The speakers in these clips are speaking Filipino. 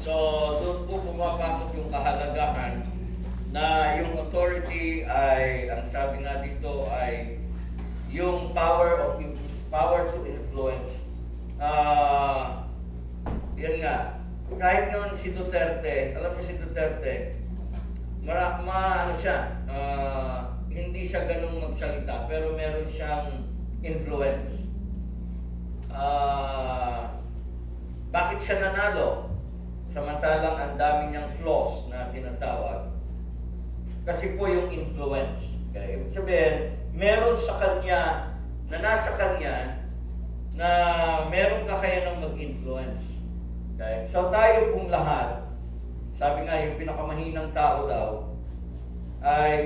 So, doon po pumapasok yung kahalagahan na yung authority ay, ang sabi nga dito ay yung power to influence. Yan nga, kahit noon si Duterte, alam mo si Duterte, hindi siya ganung magsalita, pero meron siyang influence. Bakit siya nanalo? Samantalang ang dami niyang flaws na tinatawag. Kasi po yung influence. Okay? Ibig sabihin, meron sa kanya, na nasa kanya, na meron kakayanang mag-influence. Okay? So tayo pong lahat, sabi nga yung pinakamahinang tao daw, ay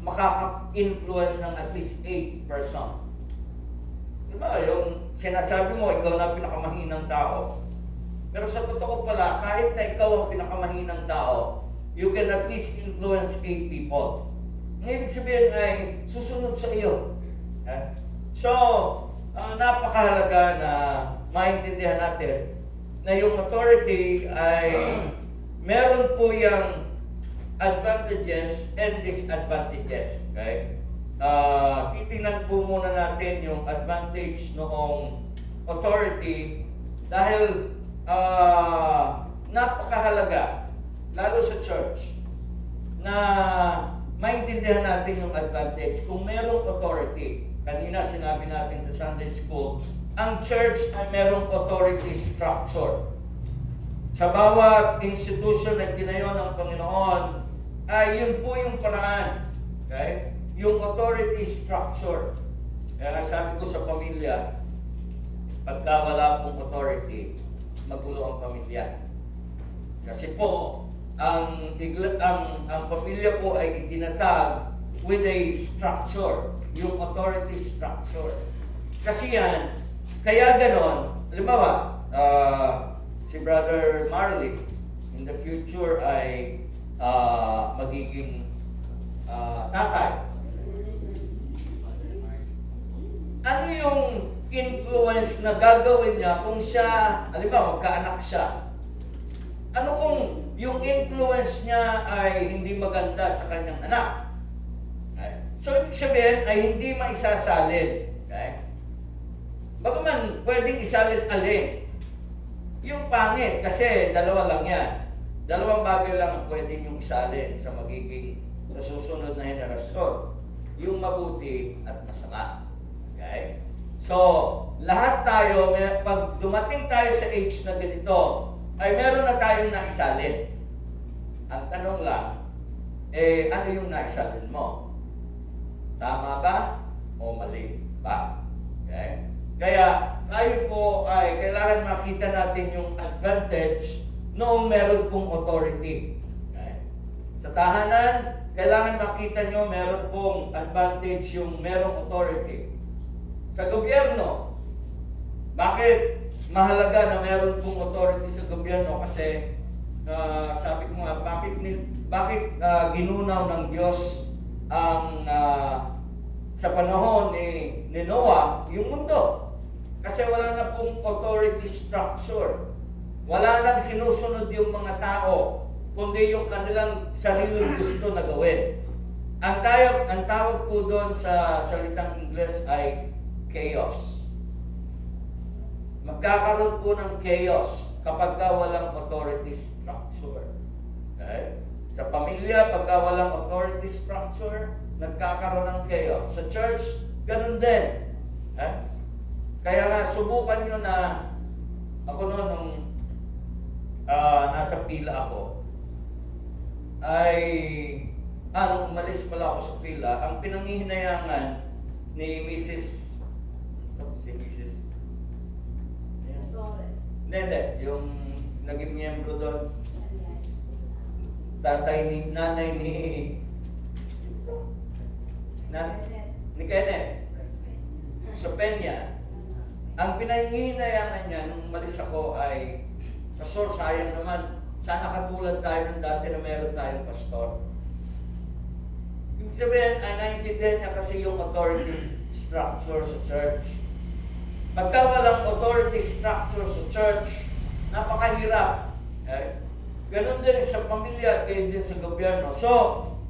makaka-influence ng at least 8%. Diba? Yung sinasabi mo, ikaw na pinakamahinang tao. Pero sa totoo pala, kahit na ikaw ang pinakamahinang tao, you can at least influence 8 people. Ang ibig sabihin ay susunod sa iyo. Okay? So, napakahalaga na maintindihan natin na yung authority ay meron po yung advantages and disadvantages. Okay? Titingnan po muna natin yung advantage noong authority dahil napakahalaga, lalo sa church, na maintindihan natin yung advantage kung merong authority. Kanina sinabi natin sa Sunday School, ang church ay merong authority structure. Sa bawat institution na tinayo ng Panginoon, ay yun po yung paraan. Okay? Yung authority structure. Kaya sabi ko sa pamilya, pagka wala pong authority, magulo ang pamilya. Kasi po, ang pamilya po ay itinatag with a structure, yung authority structure. Kasi yan, kaya ganon, halimbawa, si Brother Marley, in the future ay magiging tatay. Ano yung influence na gagawin niya kung siya, halimbawa, magkaanak siya? Ano kung yung influence niya ay hindi maganda sa kanyang anak? Okay? So, ibig sabihin ay hindi maisasalin. Okay? Bagaman, pwedeng isalin-alin. Yung pangit, kasi dalawa lang yan. Dalawang bagay lang ang pwedeng yung isalin sa magiging, sa susunod na henerasyon. Yung mabuti at masama. Okay? So, lahat tayo, pag dumating tayo sa age na ganito, ay meron na tayong naisalin. Ang tanong lang, ano yung naisalin mo? Tama ba o mali ba? Okay? Kaya tayo po ay kailangan makita natin yung advantage noong meron pong authority. Okay? Sa tahanan, kailangan makita nyo meron pong advantage yung merong authority. Sa gobyerno, bakit mahalaga na meron pong authority sa gobyerno? Kasi sabi ko nga, bakit ginunaw ng Diyos ang sa panahon ni Noah yung mundo? Kasi wala na pong authority structure. Wala nang sinusunod yung mga tao, kundi yung kanilang sariling gusto na gawin. Ang tawag po doon sa salitang Ingles ay chaos. Magkakaroon po ng chaos kapag walang authority structure. Okay? Sa pamilya, pagka walang authority structure, nagkakaroon ng chaos. Sa church, ganun din. Okay? Kaya nga, subukan nyo na, ako noon, nung nasa pila ako, nung umalis pala ako sa pila, ang pinanghihinayangan ni Mrs. Hindi, yung naging miyembro doon, nanay ni Kenneth, sa Peña. Ang pinahihinayangan niya nung umalis ako ay, Pastor, sayang naman, sana katulad tayo ng dati na meron tayong pastor. Ibig sabihin, naintindihan niya kasi yung authority structure sa church. Pagka walang authority structure sa church, napakahirap. Okay? Ganon din sa pamilya, kaya din sa gobyerno. So,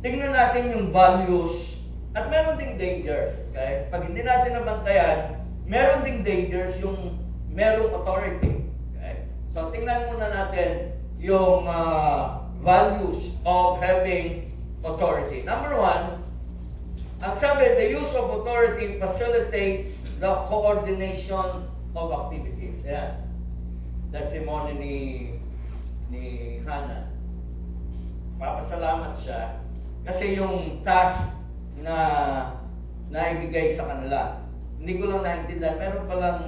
tingnan natin yung values at meron ding dangers. Okay? Pag hindi natin nabantayan, meron ding dangers yung merong authority. Okay? So, tingnan muna natin yung values of having authority. Number one, ang sabi, the use of authority facilitates the coordination of activities. Yan. Testimony ni Hannah. Papasalamat siya kasi yung task na naibigay sa kanila. Hindi ko lang naintindihan. Meron palang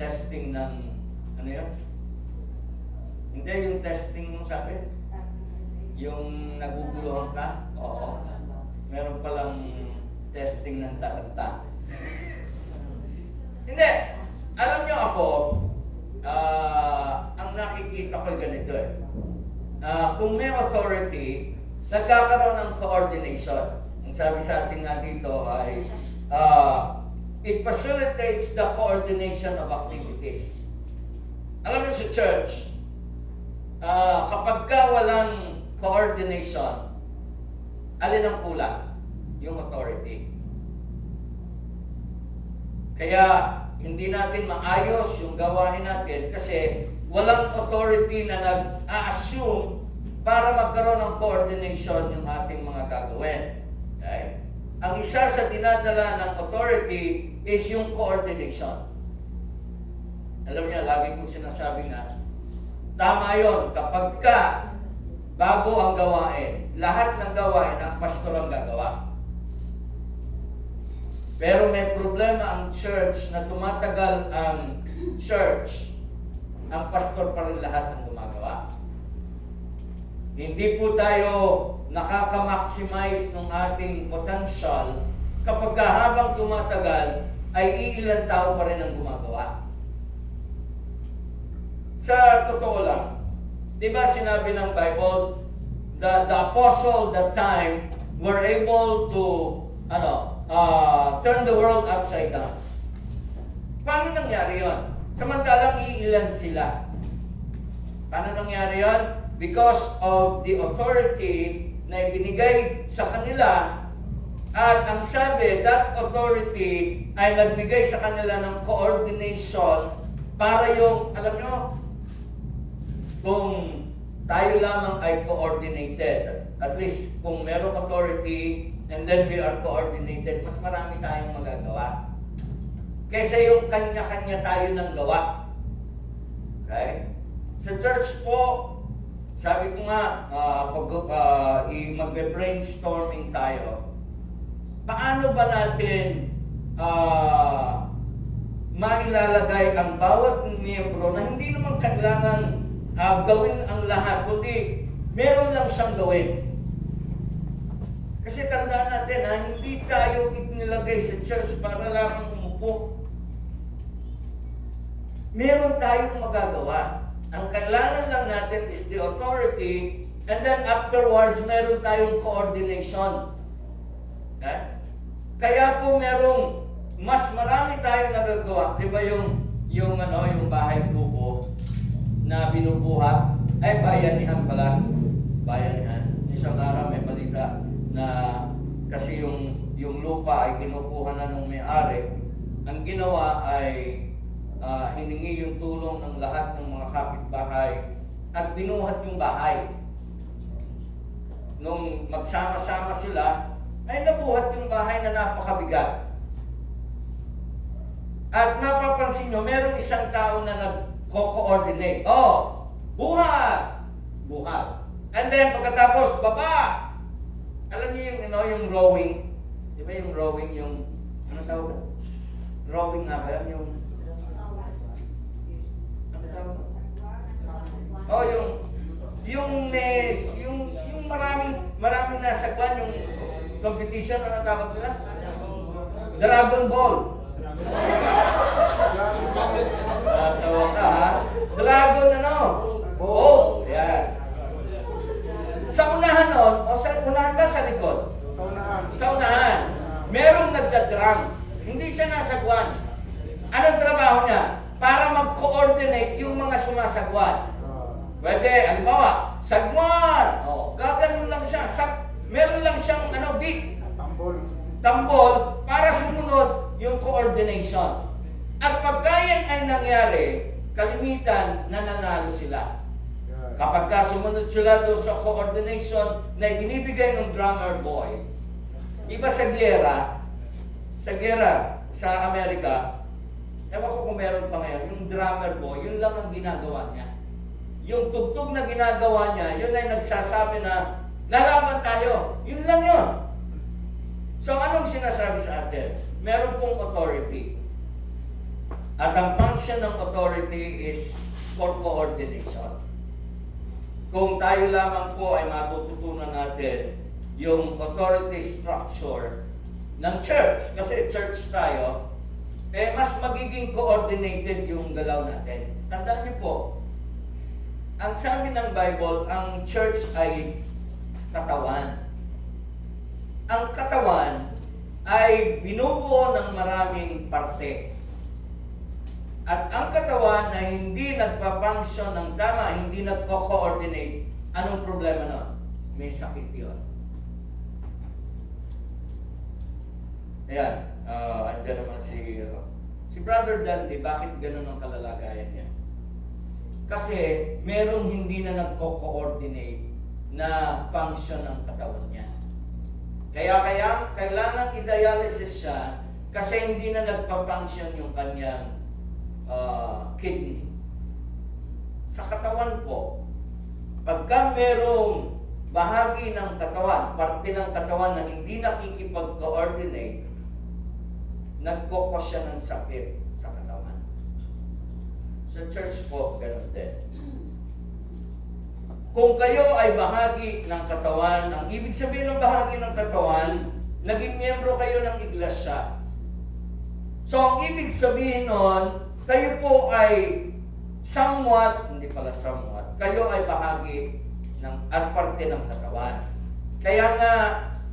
testing ng, ano yun? Hindi, yung testing mo sabi? Yung naguguluhan ka? Oo. Meron palang testing ng taranta. Hindi. Alam niyo ako, ang nakikita ko ganito eh. Kung may authority, nagkakaroon ng coordination. Ang sabi sa atin nga dito ay, it facilitates the coordination of activities. Alam niyo sa church, kapag ka walang coordination, alin ang kulang? Yung authority. Kaya hindi natin maayos yung gawain natin kasi walang authority na nag-a-assume para magkaroon ng coordination yung ating mga gagawin. Okay? Ang isa sa dinadala ng authority is yung coordination. Alam niya, lagi kong sinasabi nga, tama yun, kapag ka bago ang gawain, lahat ng gawain ang pastor ang gagawa. Pero may problema ang church na tumatagal ang church, ang pastor pa rin lahat ang gumagawa. Hindi po tayo nakaka-maximize ng ating potential kapag habang tumatagal ay iilan tao pa rin ang gumagawa. Sa totoo lang, di ba sinabi ng Bible, the apostle that time were able to turn the world upside down. Paano nangyari yon? Samantalang iilan sila. Paano nangyari yon? Because of the authority na ibinigay sa kanila, at ang sabi, that authority ay nagbigay sa kanila ng coordination para yung, alam nyo, kung tayo lamang ay coordinated, at least kung merong authority and then we are coordinated, mas marami tayong magagawa. Kaysa yung kanya-kanya tayo ng gawa. Okay? Sa church po, sabi ko nga, magbe-brainstorming tayo, paano ba natin mailalagay ang bawat miyembro na hindi naman kailangan gawin ang lahat, kundi meron lang siyang gawin. Kasi tandaan natin, hindi tayo itinilagay sa church para lamang umupo. Meron tayong magagawa. Ang kailangan lang natin is the authority, and then afterwards, meron tayong coordination. Okay? Kaya po merong mas marami tayong nagagawa. Di ba yung bahay kubo na binubuhat ay bayanihan pala. Bayanihan. Isang araw may balita na kasi yung lupa ay kinukuha na ng may-ari. Ang ginawa ay hiningi yung tulong ng lahat ng mga kapitbahay at binuhat yung bahay. Nung magsama-sama sila, ay nabuhat yung bahay na napakabigat. At mapapansin nyo, merong isang tao na nag-co-coordinate. Oh, buhat! Buhat. And then pagkatapos, baba! Alam niyo yung rowing? Di ba yung rowing, yung, ano tawag? Rowing nga ba yan? Yung, ano tawag? Oh, yung maraming nasa kwan, yung competition, ano tawag nila? Dragon Ball. Tawa ka ha? Dragon Ball. Yan. Sa unahan nun, o sa unahan ba sa likod? Sa unahan. Merong nagdadrum. Hindi siya nasagwan. Anong trabaho niya? Para mag-coordinate yung mga sumasagwan. Pwede, halimbawa, sagwan. Gaganon lang siya. Meron lang siyang beat. Tambol para sumunod yung coordination. At pagka yan ay nangyari, kalimitan nananalo sila. Kapag sumunod sila doon sa coordination na binibigay ng drummer boy. Iba sa giyera sa Amerika, ewan ko kung meron pa ngayon, yung drummer boy, yun lang ang ginagawa niya. Yung tugtog na ginagawa niya, yun ay nagsasabi na, lalaban tayo. Yun lang yun. So, anong sinasabi sa atin? Meron pong authority. At ang function ng authority is for coordination. Kung tayo lamang po ay matututunan natin yung authority structure ng church, kasi church tayo, mas magiging coordinated yung galaw natin. Tandaan niyo po, ang sabi ng Bible, ang church ay katawan. Ang katawan ay binubuo ng maraming parte. At ang katawan na hindi nagpa-function ng tama, hindi nagko-coordinate, anong problema nun? May sakit yun. Ayan, andyan naman si Brother Dandy, bakit ganun ang kalalagayan niya? Kasi merong hindi na nagko-coordinate na function ng katawan niya. Kaya kailangan i-dialysis siya kasi hindi na nagpa-function yung kanyang kidney. Sa katawan po, pagka merong bahagi ng katawan, parte ng katawan na hindi nakikipag-coordinate, nagkokos siya ng sakit sa katawan. Sa church po, ganun din. Kung kayo ay bahagi ng katawan, ang ibig sabihin ng bahagi ng katawan, naging miyembro kayo ng iglesia. So, ang ibig sabihin nun, kayo po ay hindi pala somewhat, kayo ay bahagi at parte ng katawan. Kaya nga,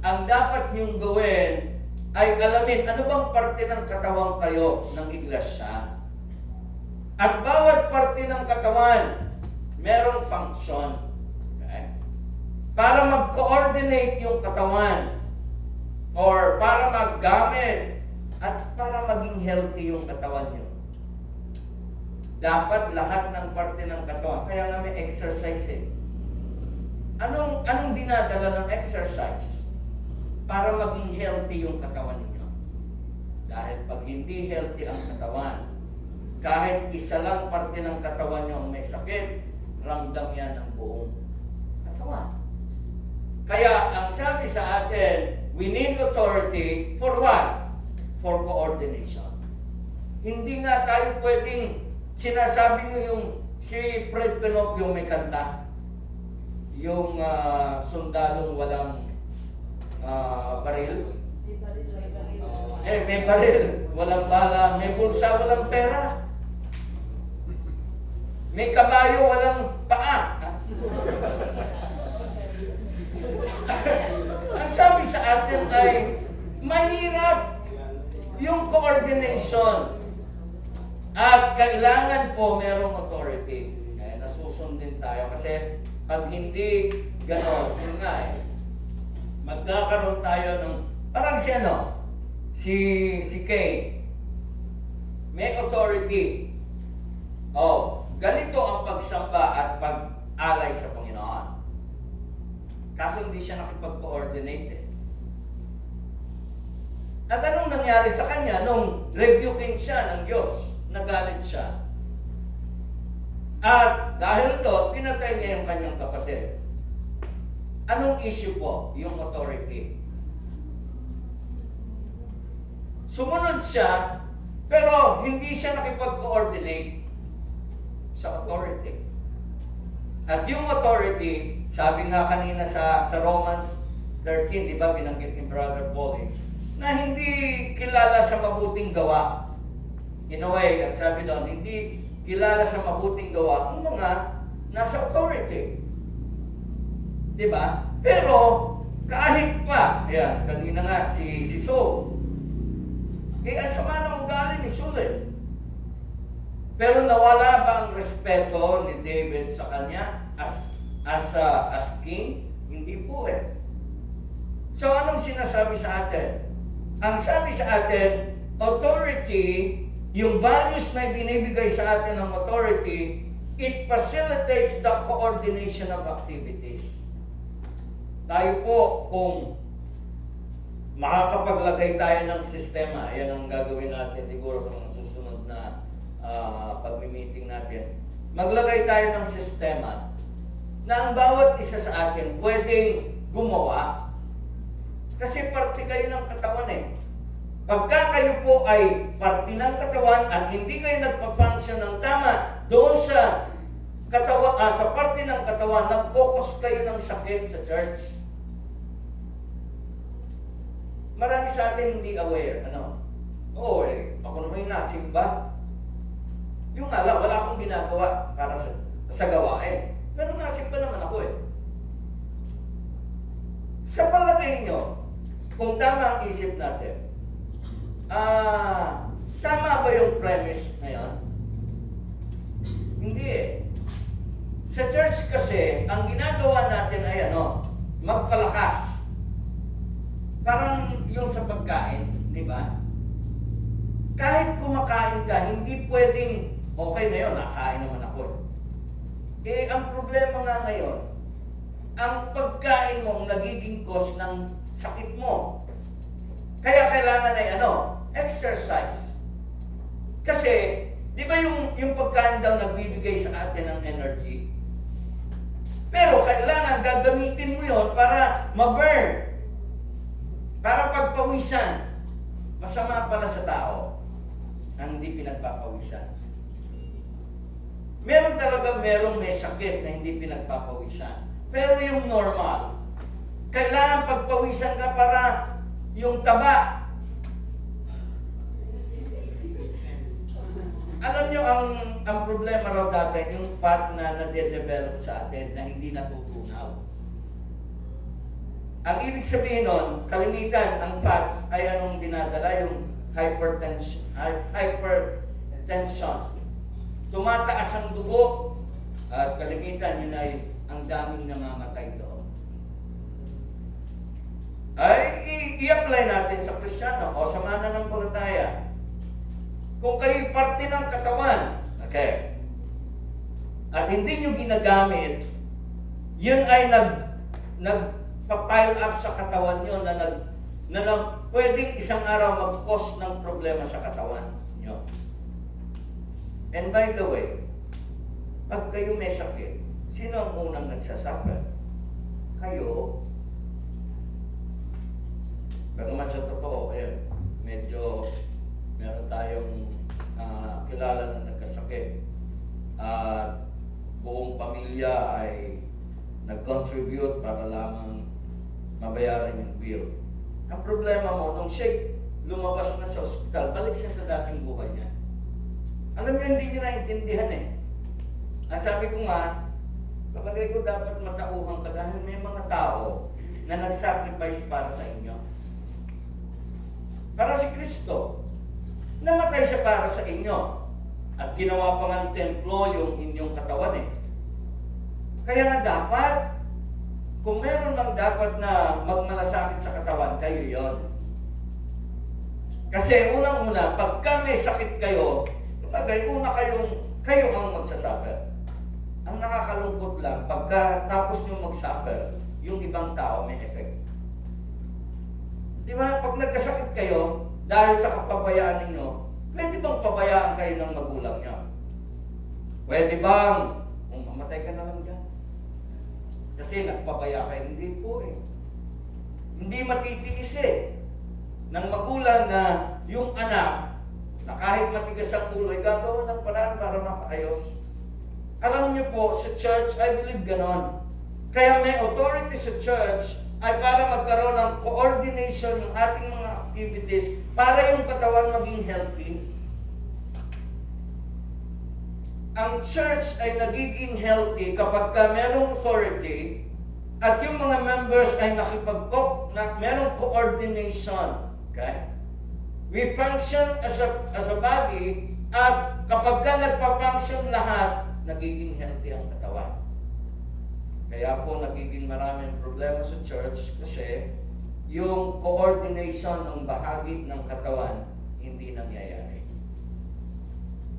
ang dapat niyong gawin ay alamin ano bang parte ng katawan kayo ng iglesia. At bawat parte ng katawan, merong function. Okay? Para mag-coordinate yung katawan or para maggamit at para maging healthy yung katawan niyo. Dapat lahat ng parte ng katawan. Kaya nga may exercise eh. Anong dinadala ng exercise? Para maging healthy yung katawan ninyo. Dahil pag hindi healthy ang katawan, kahit isa lang parte ng katawan nyo ang may sakit, ramdam yan ang buong katawan. Kaya ang sabi sa atin, we need authority for what? For coordination. Hindi nga tayo pwedeng sinasabi nyo yung si Fred Pinocchio may kanta. Yung sundalong walang baril. May baril, walang bala. May bulsa, walang pera. May kabayo, walang paa. Ang sabi sa atin ay mahirap yung coordination. At kailangan po merong authority. Kaya nasusundin tayo kasi pag hindi gano'n, yun nga magkakaroon tayo ng, parang si Kay, may authority. Ganito ang pagsamba at pag-alay sa Panginoon. Kaso hindi siya nakipag-coordinate eh. At anong nangyari sa kanya nung rebuking siya ng Diyos? Nagalit siya. At dahil doon, pinatay niya yung kanyang kapatid. Anong issue po? Yung authority. Sumunod siya, pero hindi siya nakipag-coordinate sa authority. At yung authority, sabi nga kanina sa Romans 13, di ba, binanggit ni Brother Paul, na hindi kilala sa mabuting gawa. In a way, ang sabi doon, hindi kilala sa mabuting gawa ang mga nasa authority. Diba? Pero, kahit pa, yan, kanina nga, si Saul, ang sama ng ugali ni Saul eh. Pero nawala ba ang respeto ni David sa kanya as king? Hindi po eh. So anong sinasabi sa atin? Ang sabi sa atin, authority, yung values na binibigay sa atin ng authority, it facilitates the coordination of activities. Tayo po, kung makakapaglagay tayo ng sistema, yan ang gagawin natin siguro sa mga susunod na pag-meeting natin. Maglagay tayo ng sistema na ang bawat isa sa atin pwedeng gumawa. Kasi parte kayo ng katawan eh. Pagka kayo po ay parte ng katawan at hindi kayo nagpa-function ng tama doon sa katawan, sa parte ng katawan, nag-focus kayo ng sakit sa church. Marami sa atin hindi aware. Oo eh, ako naman yung nasimba. Yung wala akong ginagawa para sa gawain. Pero nasimba naman ako eh. Sa palagay nyo, kung tama ang isip natin, tama ba yung premise na yun? Hindi eh. Sa church kasi, ang ginagawa natin ay magpalakas. Parang yung sa pagkain, di ba? Kahit kumakain ka, hindi pwedeng, okay na yun, nakain naman ako. Eh, ang problema nga ngayon, ang pagkain mo ang nagiging cause ng sakit mo. Kaya kailangan ay exercise. Kasi, di ba yung pagkain daw nagbibigay sa atin ng energy? Pero kailangan gagamitin mo yon para ma-burn. Para pagpawisan. Masama pala sa tao ang hindi pinagpapawisan. Merong may sakit na hindi pinagpapawisan. Pero yung normal, kailangan pagpawisan ka para yung taba. Alam nyo, ang problema raw dati, yung fat na nade-develop sa atin na hindi natutunaw. Ang ibig sabihin nun, kalimitan, ang fats ay anong dinadala? Yung hypertension. Tumataas ang dugo, at kalimitan yun ay ang daming namamatay doon. Ay, i-apply natin sa Kristiyano o sa mananampalataya. Kung kayo parte ng katawan, okay, at hindi nyo ginagamit, yun ay nagpa-pile up sa katawan nyo na pwedeng isang araw mag-cause ng problema sa katawan nyo. And by the way, pag kayo may sakit, sino ang unang nagsasuffer? Kayo. Pero naman sa totoo, medyo meron tayong kilala na nagkasakit. At buong pamilya ay nag-contribute para lamang mabayaran yung bill. Ang problema mo, nung siya lumabas na sa ospital, balik siya sa dating buhay niya. Alam niyo, hindi niyo naintindihan eh. Ang sabi ko nga, palagay ko dapat matauhan ka dahil may mga tao na nag-sacrifice para sa inyo. Para si Kristo. Namatay siya para sa inyo. At ginawa pa nga templo yung inyong katawan eh. Kaya nga dapat, kung meron lang dapat na magmalasakit sa katawan, kayo yon. Kasi unang-una, pagka may sakit kayo, bagay, kayo ang magsasuffer. Ang nakakalungkot lang, pagka tapos nyo mag-suffer, yung ibang tao may effect. Di ba, pag nagkasakit kayo, dahil sa kapabayaan ninyo, pwede bang pabayaan kayo ng magulang nyo? Pwede bang, kung mamatay ka na lang dyan? Kasi nagpabaya kayo, hindi po eh. Hindi matitiis eh ng magulang na yung anak na kahit matigas ang ulo, ay gagawa ng paraan para makaayos. Alam niyo po, sa church, I believe ganon. Kaya may authority sa church ay para magkaroon ng coordination ng ating mga activities para yung katawan maging healthy. Ang church ay nagiging healthy kapag ka merong authority at yung mga members ay merong coordination. Okay? We function as a body at kapag ka nagpa-function lahat, nagiging healthy ang katawan. Kaya po nagiging maraming problema sa church kasi yung coordination ng bahagi ng katawan hindi nangyayari.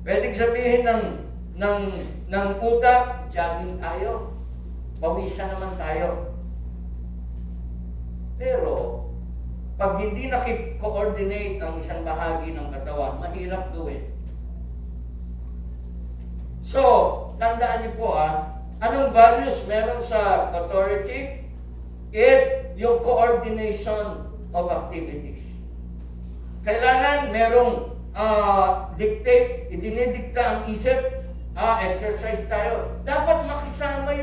Pwedeng sabihin ng utak, jogging tayo, pawisan naman tayo. Pero pag hindi nakikoordinate ang isang bahagi ng katawan, mahirap gawin. So, tandaan niyo po anong values meron sa authority? Yung coordination of activities. Kailangan merong dictate, idinidikta ang isip, exercise tayo. Dapat makisama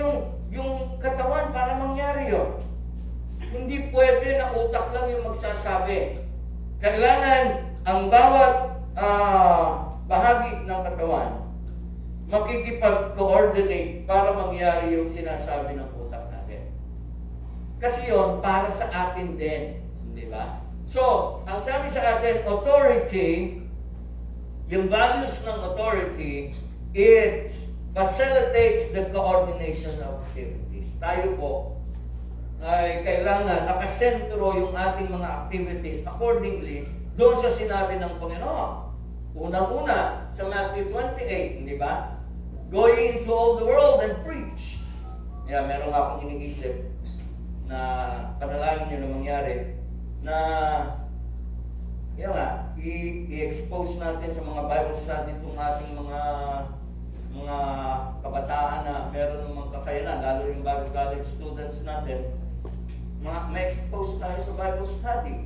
yung katawan para mangyari yun. Hindi pwede na utak lang yung magsasabi. Kailangan ang bawat bahagi ng katawan makikipag-coordinate para mangyari yung sinasabi ng utak natin. Kasi yon para sa atin din. Di ba? So, ang sabi sa atin, authority, yung values ng authority, it facilitates the coordination of activities. Tayo po, ay kailangan nakasentro yung ating mga activities accordingly doon sa sinabi ng Panginoon. Unang-una, sa Matthew 28, di ba? Going into all the world and preach. Meron akong iniisip na panalangin nyo na mangyari na i-expose natin sa mga Bible study itong ating mga kabataan na meron ng mga kakayanan, lalo yung Bible college students natin, ma-expose tayo sa Bible study.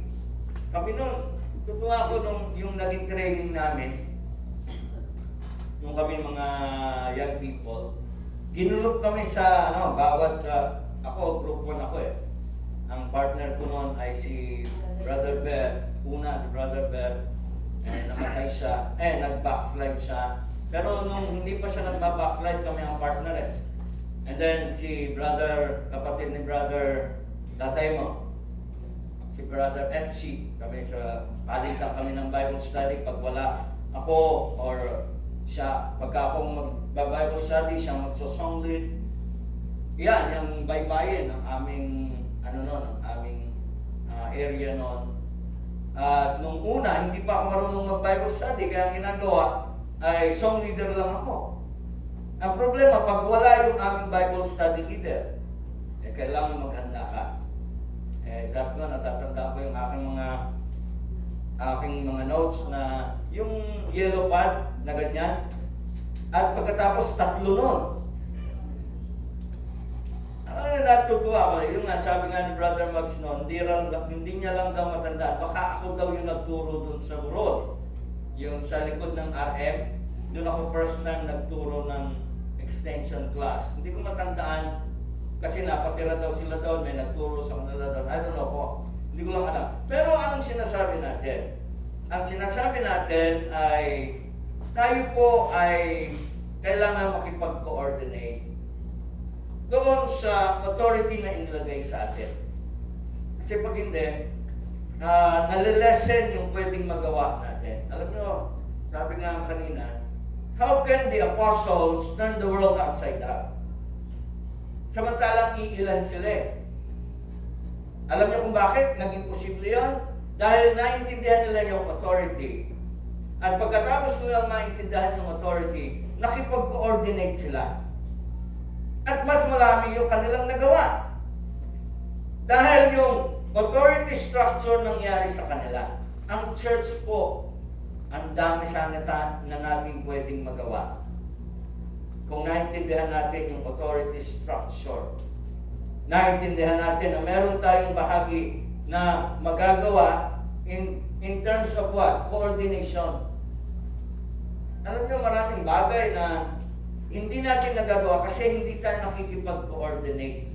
Kami nun, tutuwa ko yung naging training namin, yung kami mga young people, ginulog kami sa, bawat, ako, group 1 ako Ang partner ko noon ay si Brother Bear, si Brother Bear, namatay siya, nag-backslide siya. Pero nung hindi pa siya nag-backslide, kami ang partner And then si kapatid ni Brother Tatay mo, si Brother Etsi, kami palitan kami ng Bible study pag wala ako or siya, pagka akong mag-Bible study, siya magso-song lead. Yan, yung baybayin ng aming, ang aming area noon. At nung una, hindi pa ako marunong mag-Bible study, kaya ang ginagawa ay song leader lang ako. Ang problema, pag wala yung aming Bible study leader, kailangan maghanda ka. Sabi ko, natatanda ko yung aking mga notes na yung yellow pad na ganyan. At pagkatapos 3 nun. Natutuwa ko. Yung sabi nga ni Brother Max noon, hindi niya lang daw matandaan. Baka ako daw yung nagturo dun sa Burol. Yung sa likod ng RM, doon ako first time nagturo ng extension class. Hindi ko matandaan kasi napatira daw sila doon, may nagturo sa kanila doon. I don't know po. Hindi ko lang alam. Pero anong sinasabi natin? Ang sinasabi natin ay tayo po ay kailangan makipag-coordinate doon sa authority na inilagay sa atin. Kasi pag hindi, nalilesen yung pwedeng magawa natin. Alam nyo, sabi nga kanina, how can the apostles turn the world upside down? Samantalang iilan sila Alam niyo kung bakit naging posible yun? Dahil naintindihan nila yung authority. At pagkatapos nilang maintindihan yung authority, nakipag-coordinate sila. At mas marami yung kanilang nagawa. Dahil yung authority structure nangyari sa kanila. Ang church po, ang dami sana na natin pwedeng magawa. Kung naintindihan natin yung authority structure, naintindihan natin na meron tayong bahagi na magagawa in terms of what? Coordination. Alam niyo, maraming bagay na hindi natin nagagawa kasi hindi tayo nakikipag-coordinate.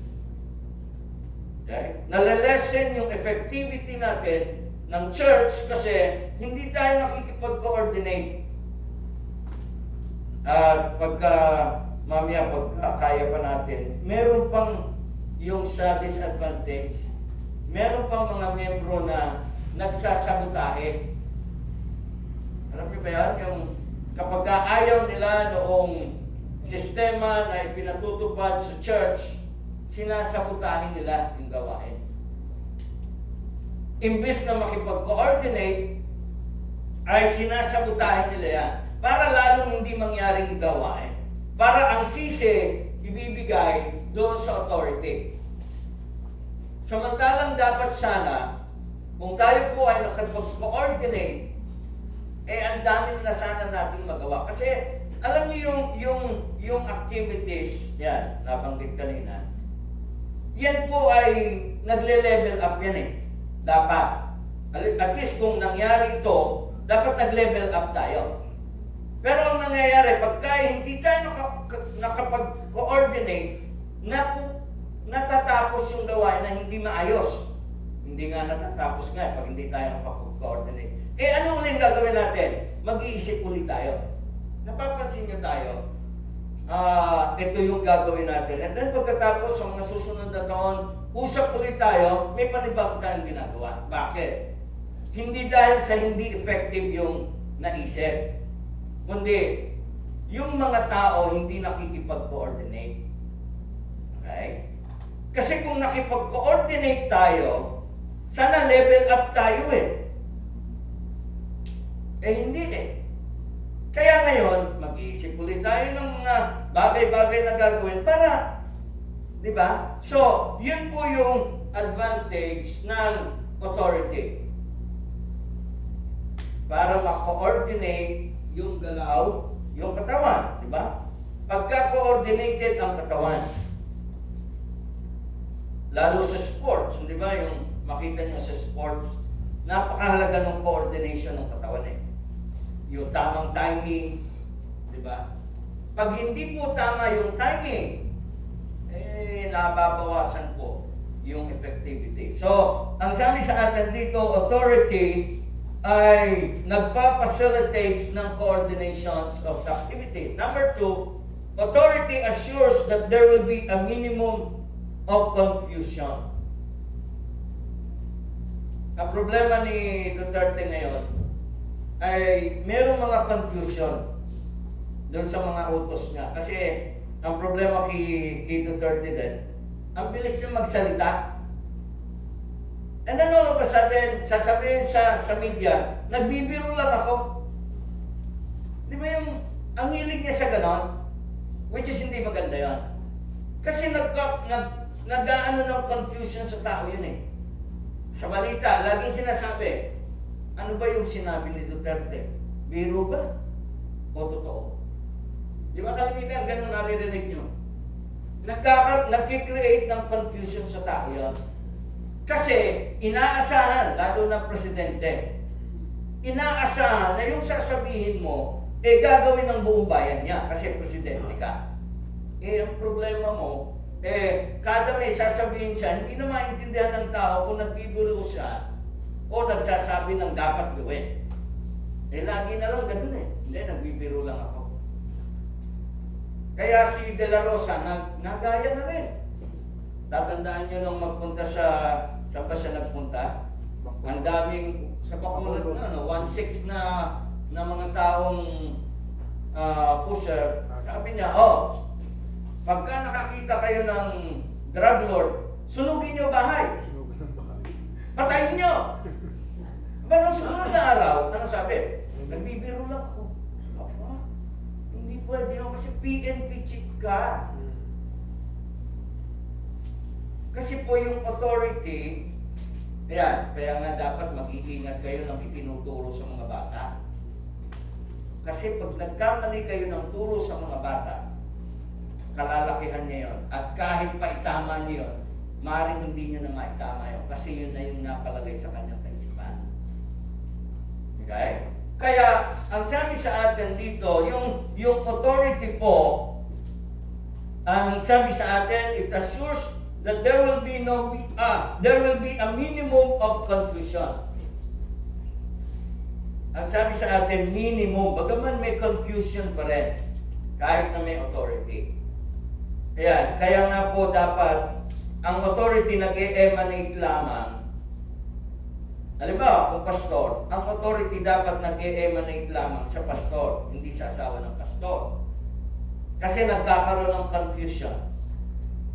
Okay? Nalalesen yung effectivity natin ng church kasi hindi tayo nakikipag-coordinate. At mamaya pagka kaya pa natin, meron pang yung sa disadvantage, meron pang mga membro na nagsasabotahe. Alam niyo ba yan? Kapag ayaw nila noong sistema na ipinatutupad sa church, sinasabotahin nila yung gawain. Imbes na makipag-coordinate, ay sinasabotahin nila yan para lalong hindi mangyaring gawain. Para ang sisi ibibigay doon sa authority. Samantalang dapat sana, kung tayo po ay nakapag-coordinate, ang dami na sana nating magawa. Kasi alam niyo yung activities, yan, nabanggit kanina, yan po ay nagle-level up yan eh. Dapat. At least kung nangyari ito, dapat nag-level up tayo. Pero ang nangyayari, pagka hindi tayo nakapag-coordinate, natatapos yung gawain na hindi maayos. Hindi nga natatapos nga pag hindi tayo nakapag-coordinate. Ano ulit gagawin natin? Mag-iisip ulit tayo. Napapansin nyo tayo, ito yung gagawin natin. And then pagkatapos sa mga susunod na taon, usap ulit tayo, may panibago tayong ginagawa. Bakit? Hindi dahil sa hindi effective yung naisip, kundi yung mga tao hindi nakikipag-coordinate. Okay? Kasi kung nakipag-coordinate tayo, sana level up tayo eh. Hindi eh. Kaya ngayon, mag-iisip ulit tayo ng mga bagay-bagay na gagawin para, di ba? So, yun po yung advantage ng authority. Para ma-coordinate yung galaw, yung katawan, di ba? Pagka-coordinated ang katawan, lalo sa sports, di ba? Yung makita nyo sa sports, napakahalaga ng coordination ng katawan eh. Yung tamang timing, di ba? Pag hindi po tama yung timing, nababawasan po yung effectivity. So, ang sabi sa atin dito, authority ay nagpa-facilitates ng coordinations of activity. Number 2, authority assures that there will be a minimum of confusion. Ang problema ni Duterte ngayon ay merong mga confusion doon sa mga utos niya. Kasi ang problema kay Duterte din, ang bilis niya magsalita. And then all of a sudden, sasabihin sa media, nagbibiro lang ako. Di ba yung, ang hilig niya sa ganon? Which is hindi maganda yon. Kasi nag-aano ng confusion sa tao yun eh. Sa balita, laging sinasabi, ano ba yung sinabi ni Duterte? Biro ba? O totoo? Di ba kalimitan, ganun naririnig nyo? Nag-create ng confusion sa tao yun. Kasi inaasahan, lalo na presidente, inaasahan na yung sasabihin mo, gagawin ng buong bayan niya kasi presidente ka. Ang problema mo, kada may sasabihin siya, hindi na maintindihan ng tao kung nagbibiro siya o nagsasabi ng dapat gawin. Lagi na lang ganun eh. Hindi, nagbibiro lang ako. Kaya si De La Rosa, nagaya na rin. Tatandaan nyo nung magpunta saan ba siya nagpunta? Ang daming, sa Bacolod na, 1/6 na mga taong pusher. Sabi niya, pagka nakakita kayo ng drug lord, sunugin nyo bahay. Patayin nyo. Pero nung sumunod na araw, ano sabi? Nagbibiro lang ako. Hindi pwede yun kasi PNP chief ka. Kasi po yung authority, kaya nga dapat mag-iingat kayo ng itinuturo sa mga bata. Kasi pag nagkamali kayo ng turo sa mga bata, kalalakihan niya yun. At kahit pa itama niyo yun, maaaring hindi niya na maitama yun. Kasi yun na yung napalagay sa kanyang kaisipan. Okay? Kaya, ang sabi sa atin dito, yung authority po, ang sabi sa atin, it assures that there will be a minimum of confusion. Ang sabi sa atin, minimum, bagaman may confusion pa rin, kahit na may authority. Ayan, kaya nga po dapat, ang authority nag-emanate lamang Halimbawa, kung pastor, ang authority dapat nag-emanate lamang sa pastor, hindi sa asawa ng pastor. Kasi nagkakaroon ng confusion.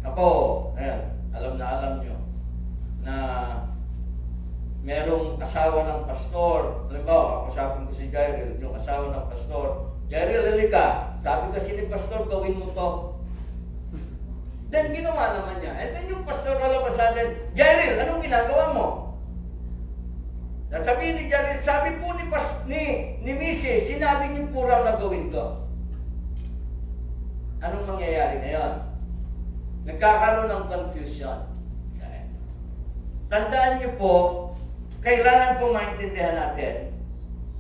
Ako, ayan, alam nyo, na merong asawa ng pastor. Halimbawa, kausapin ko si Jairil, yung asawa ng pastor. Jairil, halika. Sabi kasi ni pastor, gawin mo to. Then, ginawa naman niya. And then yung pastor lalabas sa atin, Jairil, anong ginagawa mo? Sabihin ni Jairil, sabi po ni Mrs., sinabi niyo po raw na gawin ko. Anong mangyayari ngayon? Nagkakaroon ng confusion. Okay. Tandaan niyo po, kailangan po maintindihan natin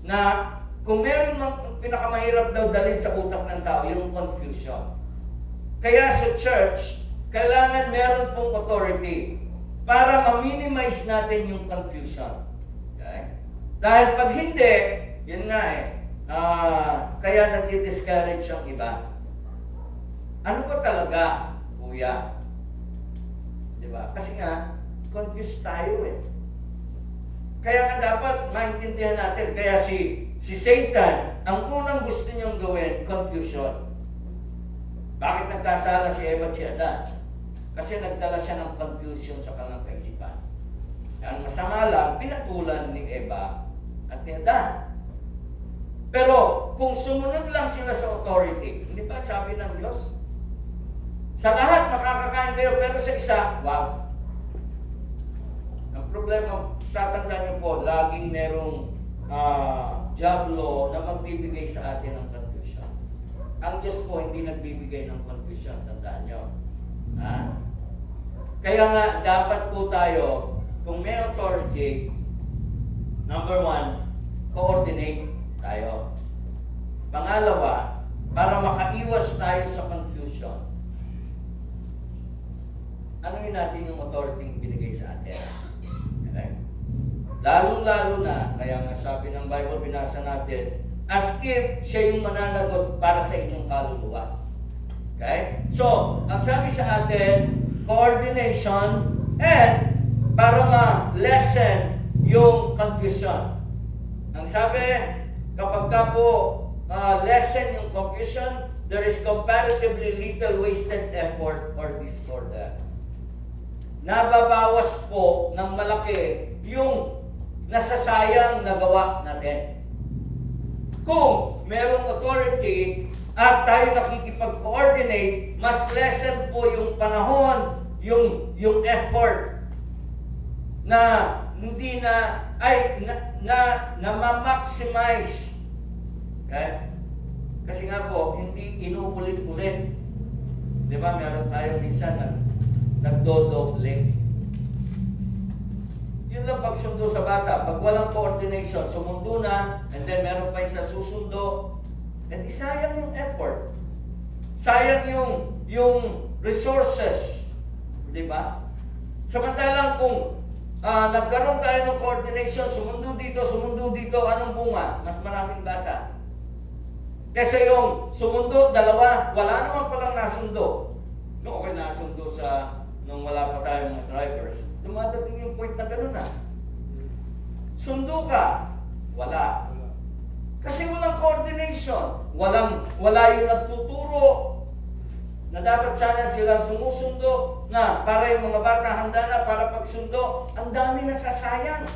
na kung meron mang pinakamahirap daw dalhin sa utak ng tao, yung confusion. Kaya sa church, kailangan meron pong authority para ma-minimize natin yung confusion. Okay? Dahil pag hindi, yun nga kaya nag-discourage ang iba. Ano ba talaga, kuya? Diba? Kasi nga, confused tayo eh. Kaya nga dapat maintindihan natin. Kaya si Satan, ang unang gusto niyang gawin, confusion. Bakit nagkasala si Eva at si Adan? Kasi nagdala siya ng confusion sa kanilang kaisipan. Ang masama lang, pinatulan ni Eva at ni Adan. Pero kung sumunod lang sila sa authority, hindi ba sabi ng Diyos? Sa lahat makakakain kayo, pero sa isa, wow. Ang problema, tatandaan niyo po, laging merong diablo na magbibigay sa atin ng confusion. Ang Diyos po hindi nagbibigay ng confusion, tandaan niyo. Kaya nga, dapat po tayo, kung may authority, number 1, coordinate tayo. Pangalawa, para makaiwas tayo sa confusion, ano yun natin yung authority binigay sa atin? Okay? Lalong-lalo na, kaya nga sabi ng Bible, binasa natin, as if siya yung mananagot para sa inyong kaluluwa. Okay? So, ang sabi sa atin, coordination and para ma-lessen yung confusion. Ang sabi, kapag ka po lessen yung confusion, there is comparatively little wasted effort or disorder. Nababawas po ng malaki yung nasasayang nagawa natin. Kung merong authority at tayo nakikipag-coordinate, mas lessen po yung panahon, yung effort na hindi na ma-maximize. Okay? Kasi nga po, hindi inuulit-ulit. Di ba, meron tayo minsan nagdodoble. Yun lang pagsundo sa bata. Pag walang coordination, sumundo na, and then meron pa isa susundo, and sayang yung effort. Sayang yung resources. Di ba? Samantalang kung nagkaroon tayo ng coordination, sumundo dito, anong bunga? Mas maraming bata. Kasi yung sumundo, dalawa, wala naman palang nasundo. No, okay, nasundo nung wala pa tayong mga drivers. Dumadating yung point na gano'n na. Sundo ka, wala. Kasi walang coordination. Wala yung nagtuturo na dapat sana silang sumusundo na para yung mga bata handa na para pagsundo. Ang dami nasasayang.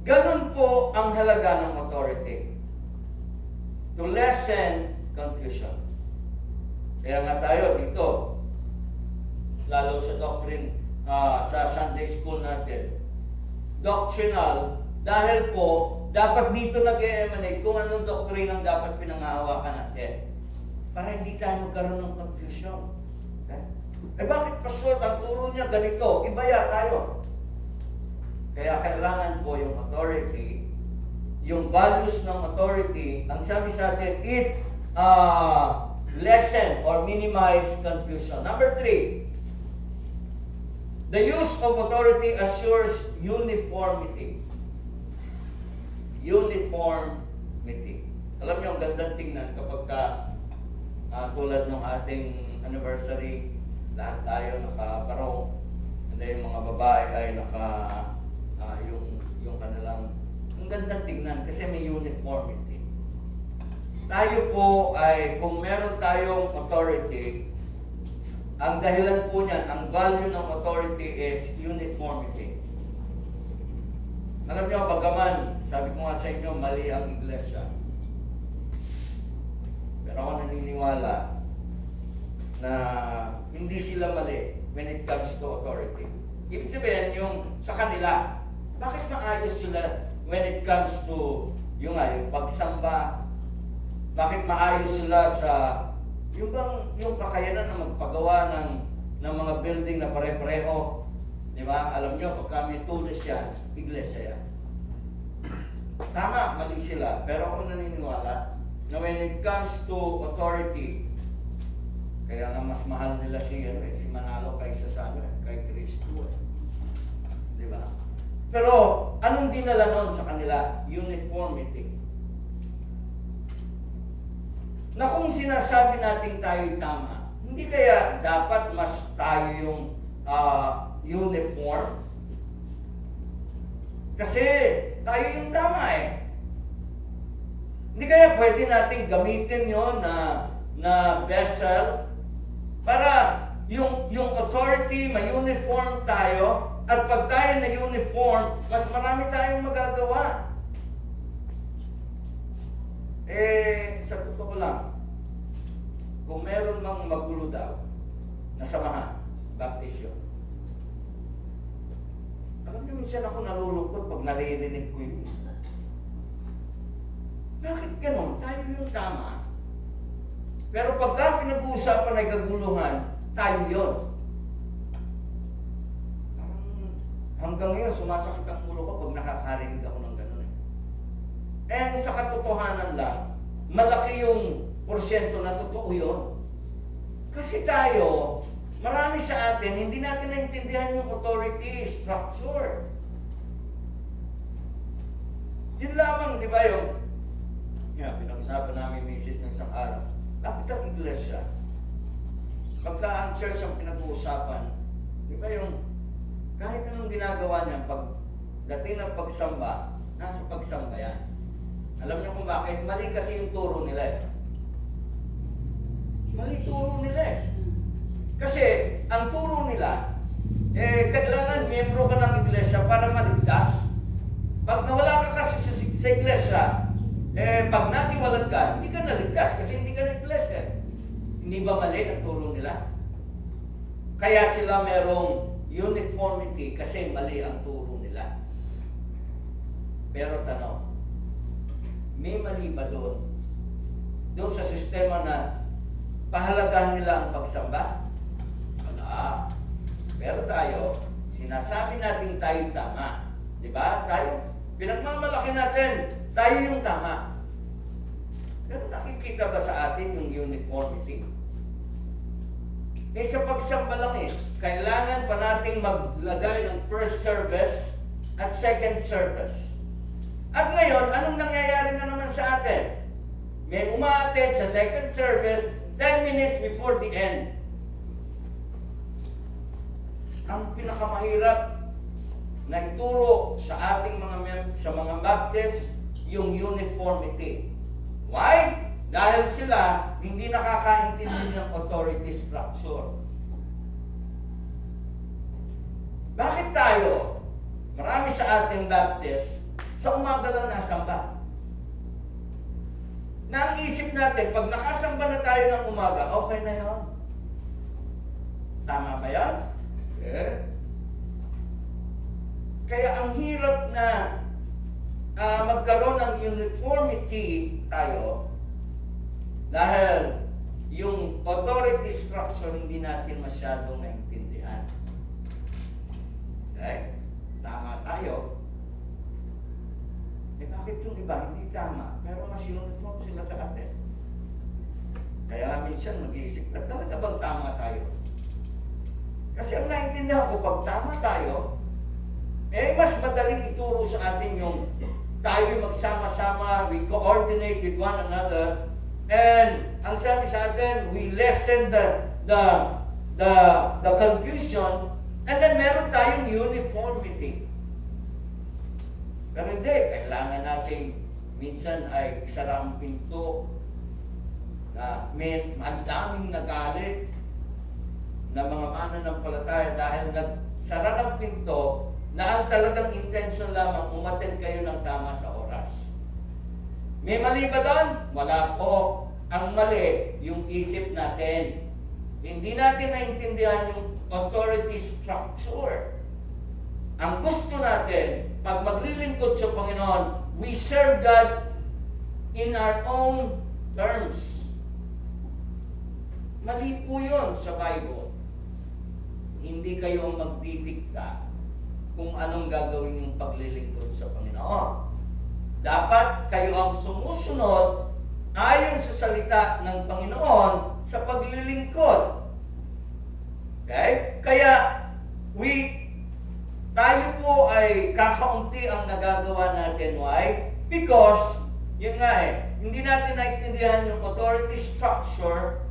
Ganun po ang halaga ng authority. To lessen confusion. Kaya nga tayo dito, lalo sa doctrine, sa Sunday school natin, doctrinal, dahil po, dapat dito nag-emanate kung anong doctrine ang dapat pinangahawakan natin. Para hindi tayo magkaroon ng confusion. Okay? Bakit pastor, ang turo niya ganito, ibaya tayo. Kaya kailangan po yung authority, yung values ng authority, ang sabi sa atin, it lessen or minimize confusion. Number 3, the use of authority assures uniformity. Uniformity. Alam niyo, ang gandang tingnan kapag tulad ng ating anniversary, lahat tayo nakabarong. And then yung mga babae ay yung kanilang, ang gandang tingnan kasi may uniformity. Tayo po ay, kung meron tayong authority, ang dahilan po niyan, ang value ng authority is uniformity. Alam niyo, bagaman, sabi ko nga sa inyo, mali ang iglesia. Pero ako naniniwala na hindi sila mali when it comes to authority. Ibig sabihin, yung sa kanila, bakit maayos sila when it comes to yung pagsamba? Bakit maayos sila sa yung kakayanan na magpagawa ng mga building na pare-pareho? Di ba? Alam nyo, pagka may tulis yan, iglesia yan. Tama, mali sila. Pero ako naniniwala na when it comes to authority, kaya nga mas mahal nila si Manalo kaysa sa kay Kristo. Di ba? Pero anong dinala nun sa kanila? Uniformity. Na kung sinasabi natin tayo tama, hindi kaya dapat mas tayo yung uniform? Kasi tayo yung tama eh. Hindi kaya pwede natin gamitin yon na vessel para yung authority, ma-uniform tayo, at pag tayo na uniform, mas marami tayong magagawa. Sa totoo lang, kung meron mang magulo daw na samahan, baptisyo. Alam niyo, minsan ako nalulungkot pag naririnig ko yun. Bakit ganon? Tayo yung tama. Pero pagka pinag-uusapan ay kaguluhan, tayo yun. Hanggang ngayon, sumasakit ang ulo ko pag nakakarinig ako ng gano'n. And sa katotohanan lang, malaki yung porsyento na totoo yun. Kasi tayo, marami sa atin, hindi natin naintindihan yung authority structure. Yun lamang, di ba yung pinag-usapan namin misis ng isang araw. Bakit ang iglesia? Pagka ang church ang pinag-uusapan, di ba yung kahit anong ginagawa niya, pag dating ng pagsamba, nasa pagsamba yan. Alam niyo kung bakit? Mali kasi yung turo nila eh. Mali turo nila eh. Kasi ang turo nila, kailangan miyembro ka ng iglesia para maligtas. Pag nawala ka kasi sa iglesia, pag natiwalag ka, hindi ka naligtas kasi hindi ka na iglesia. Hindi ba mali ang turo nila? Kaya sila merong uniformity kasi mali ang turo nila. Pero tanong, may mali ba doon? Doon sa sistema na pahalagahan nila ang pagsamba? Wala. Pero tayo, sinasabi natin tayo tama. Di ba? Tayo, pinagmamalaki natin, tayo yung tama. Pero nakikita ba sa atin yung uniformity? Sa pagsamba lang kailangan pa nating maglagay ng first service at second service. At ngayon, anong nangyayari na naman sa atin? May umaattend sa second service 10 minutes before the end. Ang pinakamahirap na ituro sa ating mga Baptist, yung uniformity. Why? Dahil sila hindi nakakaintindi ng authority structure. Bakit tayo, marami sa ating Baptist, sa umaga lang nasamba? Na ang isip natin, pag nakasamba na tayo ng umaga, okay na yun. Tama ba yan? Kaya ang hirap na magkaroon ng uniformity tayo dahil yung authority structure hindi natin masyadong naintindihan. Okay? Tama tayo. Bakit yung iba hindi tama? Pero mas uniform sila sa atin. Kaya minsan mag-iisip na talaga bang tama tayo? Kasi ang naintindihan ko, pag tama tayo, mas madaling ituro sa atin yung tayo magsama-sama, we coordinate with one another, and ang sabi sa atin, we lessen the confusion, and then meron tayong uniformity. Pero hindi, kailangan nating minsan ay isara ang pinto na ang daming nagalit na mga mananampalataya dahil nagsara ng pinto na ang talagang intention lamang umattend kayo ng tama sa oras. May mali ba doon? Wala po. Ang mali, yung isip natin. Hindi natin naintindihan yung authority structure. Ang gusto natin, pag maglilingkod sa Panginoon, we serve God in our own terms. Mali po yun sa Bible. Hindi kayo ang magdidikta kung anong gagawin yung paglilingkod sa Panginoon. Dapat kayo ang sumusunod ayon sa salita ng Panginoon sa paglilingkod. Okay? Kaya, tayo po ay kakaunti ang nagagawa natin. Why? Because, yun nga hindi natin naintindihan yung authority structure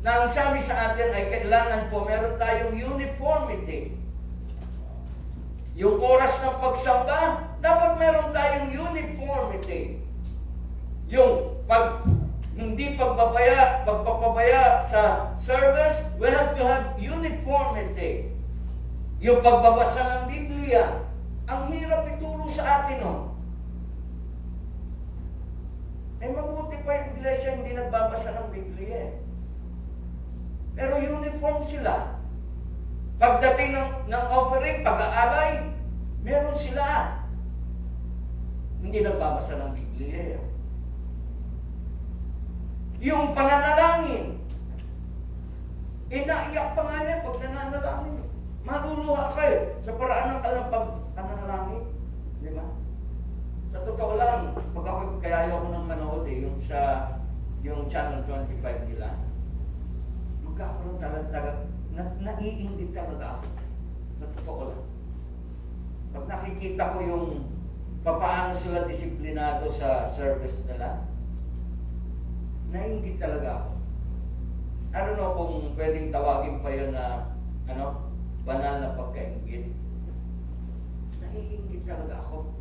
na ang sabi sa atin ay kailangan po meron tayong uniformity. Yung oras ng pagsamba, dapat meron tayong uniformity. Yung hindi pagpapabaya sa service, we have to have uniformity. Yung pagbabasa ng Biblia, ang hirap ituro sa atin, no? Mabuti pa yung iglesia hindi nagbabasa ng Biblia. Pero uniform sila. Pagdating ng offering, pag-aalay, meron sila. Hindi nagbabasa ng Biblia. Yung pananalangin, naiyak pa nga yan pag nananalangin. Maluluha kayo sa paraan ng pananalangin. Di ba? Sa totoo lang, pag ako, kaya ayaw ko nang manood yung channel 25 nila, magkakaroon talaga, naiinggit talaga ako. Sa totoo lang. Pag nakikita ko yung paano sila disiplinado sa service nila, naiinggit talaga ako. I don't know kung pwedeng tawagin pa yun na, banal na pagkainggit. Naiinggit talaga ako.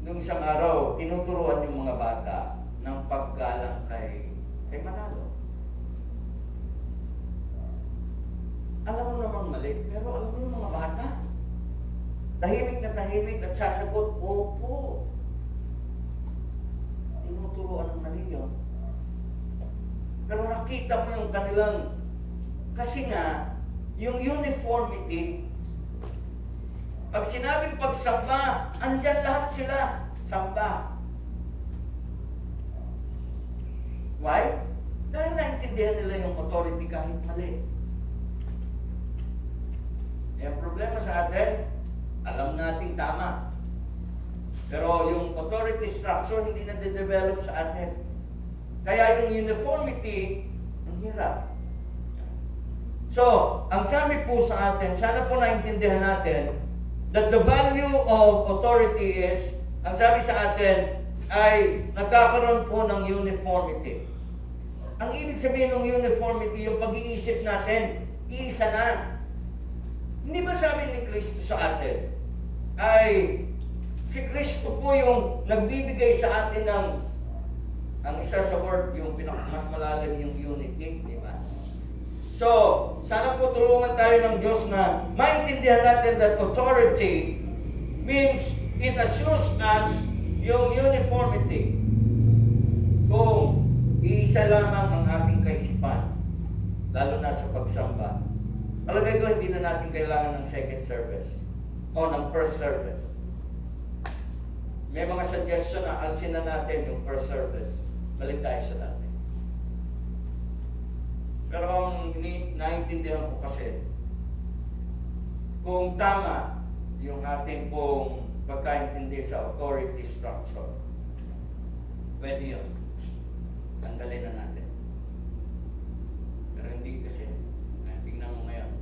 Nung isang araw, tinuturuan yung mga bata ng paggalang kay Manalo. Alam mo namang mali, pero alam mo yung mga bata, tahimik na tahimik at sasagot, opo. Tinuturuan ng mali yun. Pero nakita mo yung kanilang, kasi nga, yung uniformity, pag sinabing pagsamba, andyan lahat sila, samba. Why? Dahil naintindihan nila yung authority kahit mali. Yung problema sa atin, alam nating tama. Pero yung authority structure hindi na-develop sa atin. Kaya yung uniformity, ang hirap. So, ang sabi po sa atin, sana po naintindihan natin, that the value of authority is, ang sabi sa atin, ay nagkakaroon po ng uniformity. Ang ibig sabihin ng uniformity, yung pag-iisip natin, iisa na. Hindi ba sabi ni Kristo sa atin, ay si Kristo po yung nagbibigay sa atin ng, ang isa sa word, yung mas malalim yung unity, di ba? So, sana po tulungan tayo ng Diyos na maintindihan natin that authority means it assures us yung uniformity. Kung iisa lamang ang ating kaisipan, lalo na sa pagsamba, palagay ko hindi na natin kailangan ng second service o ng first service. May mga suggestion na alsin na natin yung first service. Balik tayo sa dati. Pero ang naiintindihan ko kasi, kung tama yung ating pong pagkaintindi sa authority structure, pwede yun. Tanggalin na natin. Pero hindi kasi. Tingnan mo ngayon.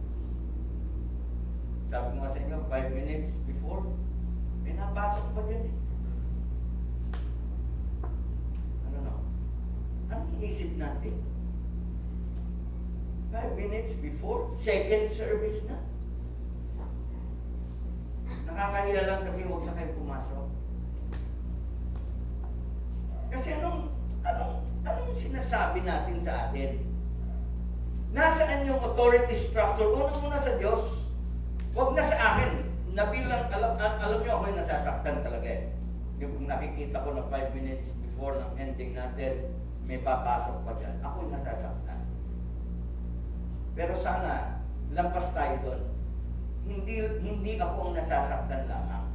Sabi ko nga sa inyo, 5 minutes before, may napasok pa dyan eh. Anong isip natin? 5 minutes before, second service na. nakakahiya lang sabihin, huwag na kayo pumasok. Kasi anong sinasabi natin sa atin? Nasaan yung authority structure? Unang-una sa Diyos. Huwag na sa akin. Na bilang, alam niyo ako yung nasasaktan talaga eh. Yung nakikita ko na 5 minutes before ng ending natin, may papasok pa dyan. Ako yung nasasaktan. Pero sana, lampas tayo doon. Hindi ako ang nasasaktan lamang.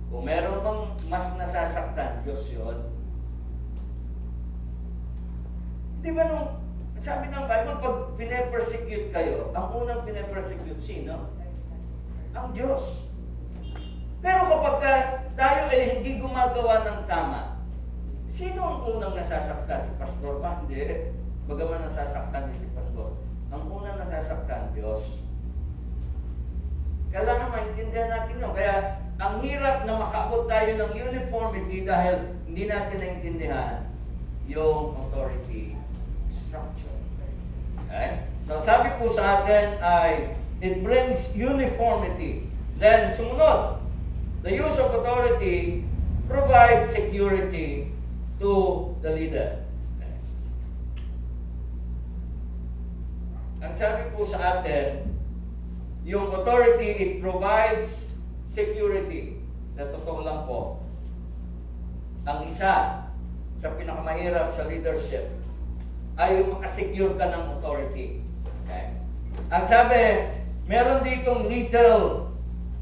Kung meron mang mas nasasaktan, Diyos yun. Di ba nung, sabi ng Bible, pag pine-persecute kayo, ang unang pine-persecute sino? Ang Diyos. Pero kapag tayo ay hindi gumagawa ng tama, sino ang unang nasasaktan? Si Pastor ba? Hindi. Bagaman nasasaktan din si Pastor. Ang unang nasasaktan, Diyos. Kailangan maintindihan natin yun. Kaya, ang hirap na makaabot tayo ng uniformity dahil hindi natin naintindihan yung authority structure. Okay? So, sabi po sa atin ay, it brings uniformity. Then, sumunod, the use of authority provides security to the leader. Okay. Ang sabi po sa atin, yung authority, it provides security. Sa totoo lang po, ang isa sa pinakamahirap sa leadership ay yung makasecure ka ng authority. Okay? Ang sabi, meron ditong little,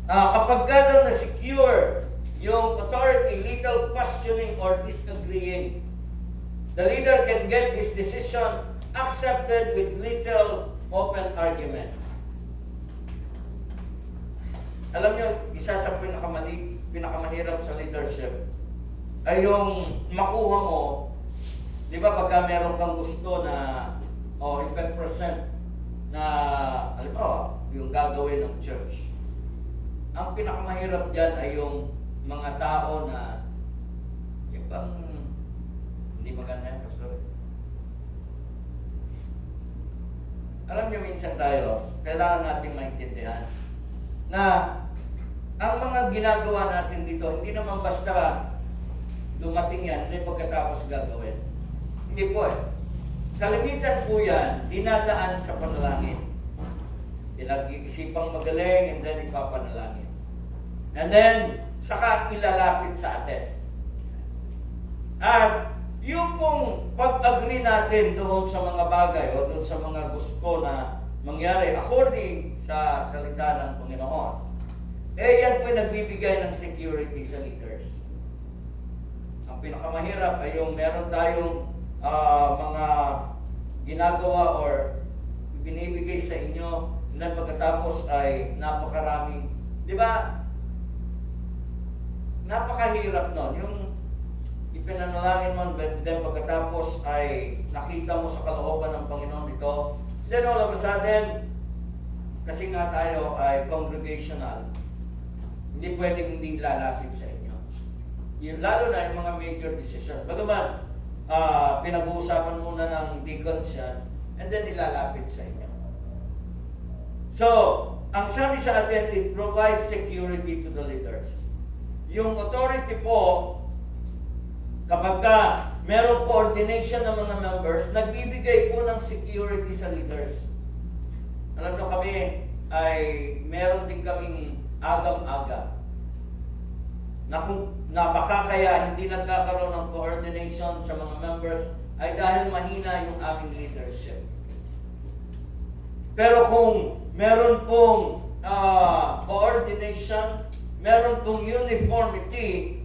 kapag ka daw na-secure yung authority, little questioning or disagreeing, the leader can get his decision accepted with little open argument. Alam niyo, isa sa pinakamahirap sa leadership ay yung makuha mo, di ba pagka meron kang gusto na, o 5% na, alam mo, yung gagawin ng church. Ang pinakamahirap dyan ay yung mga tao na, yung bang, hindi maganda yan, Pastor. Alam niyo, minsan tayo, kailangan natin maintindihan na ang mga ginagawa natin dito, hindi naman basta dumating yan, hindi pagkatapos gagawin. Hindi po eh. Kalimitan po yan, dinadaan sa panalangin. Pinag-iisipang magaling, and then ipapanalangin. And then, saka ilalapit sa atin. At yung pong pag-agree natin doon sa mga bagay o doon sa mga gusto na mangyari according sa salita ng Panginoon, yan po nagbibigay ng security sa leaders. Ang pinakamahirap ay yung meron tayong mga ginagawa or binibigay sa inyo, and then pagkatapos ay napakaraming, di ba? Napakahirap nun. Yung ipinanalangin mo, then pagkatapos ay nakita mo sa kalooban ng Panginoon ito, then all of a sudden, kasi nga tayo ay congregational, hindi pwedeng hindi lalapit sa inyo. Yung, lalo na yung mga major decision. Bagaman, pinag-uusapan muna ng deacons yan, and then ilalapit sa inyo. So, ang sabi sa atin, it provides security to the leaders. Yung authority po, kapag ka merong coordination ng mga members, nagbibigay po ng security sa leaders. Alam nyo kami, ay meron din kaming agam-agam na baka kaya hindi nagkakaroon ng coordination sa mga members ay dahil mahina yung aming leadership. Pero kung meron pong coordination, meron pong uniformity,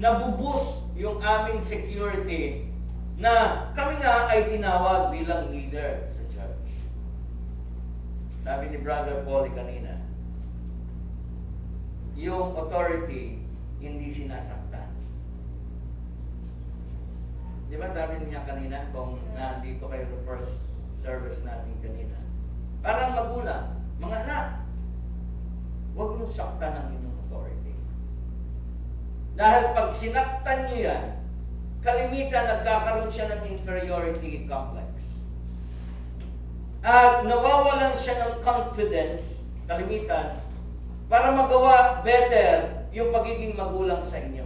nabubus yung aming security na kami nga ay tinawag bilang leader sa church. Sabi ni Brother Paulie kanina, yung authority hindi sinasaktan. Di ba sabi niya kanina, kung nandito kayo sa first service natin kanina, parang magulang, mga anak, huwag niyo saktan ang inyong authority. Dahil pag sinaktan niyo yan, kalimitan nagkakaroon siya ng inferiority complex. At nawawalan siya ng confidence kalimitan, para magawa better yung pagiging magulang sa inyo.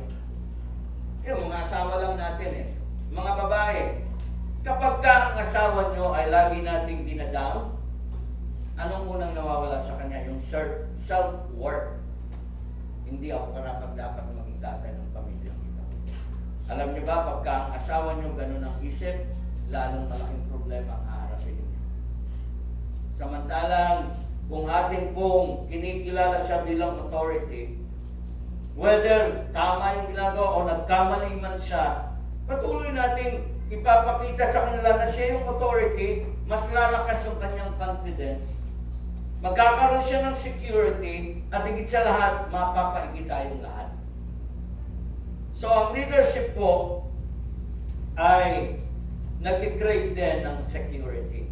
Yung mga asawa lang natin mga babae, kapag ka ang asawa nyo ay lagi nating dinadown, anong unang nawawala sa kanya? Yung self-worth. Hindi ako karapat-dapat maging tatay ng pamilya kita. Alam niyo ba, pagka ang asawa nyo ganun ang isip, lalong malaking problema ang haharapin niyo. Samantalang, kung ating pong kinikilala siya bilang authority, whether tama yung ginagawa o nagkamali man siya, patuloy nating ipapakita sa kanila na siya yung authority, mas lalakas yung kanyang confidence, magkakaroon siya ng security, at higit sa lahat, mapapaigit tayong lahat. So, ang leadership po ay nag-create din ng security.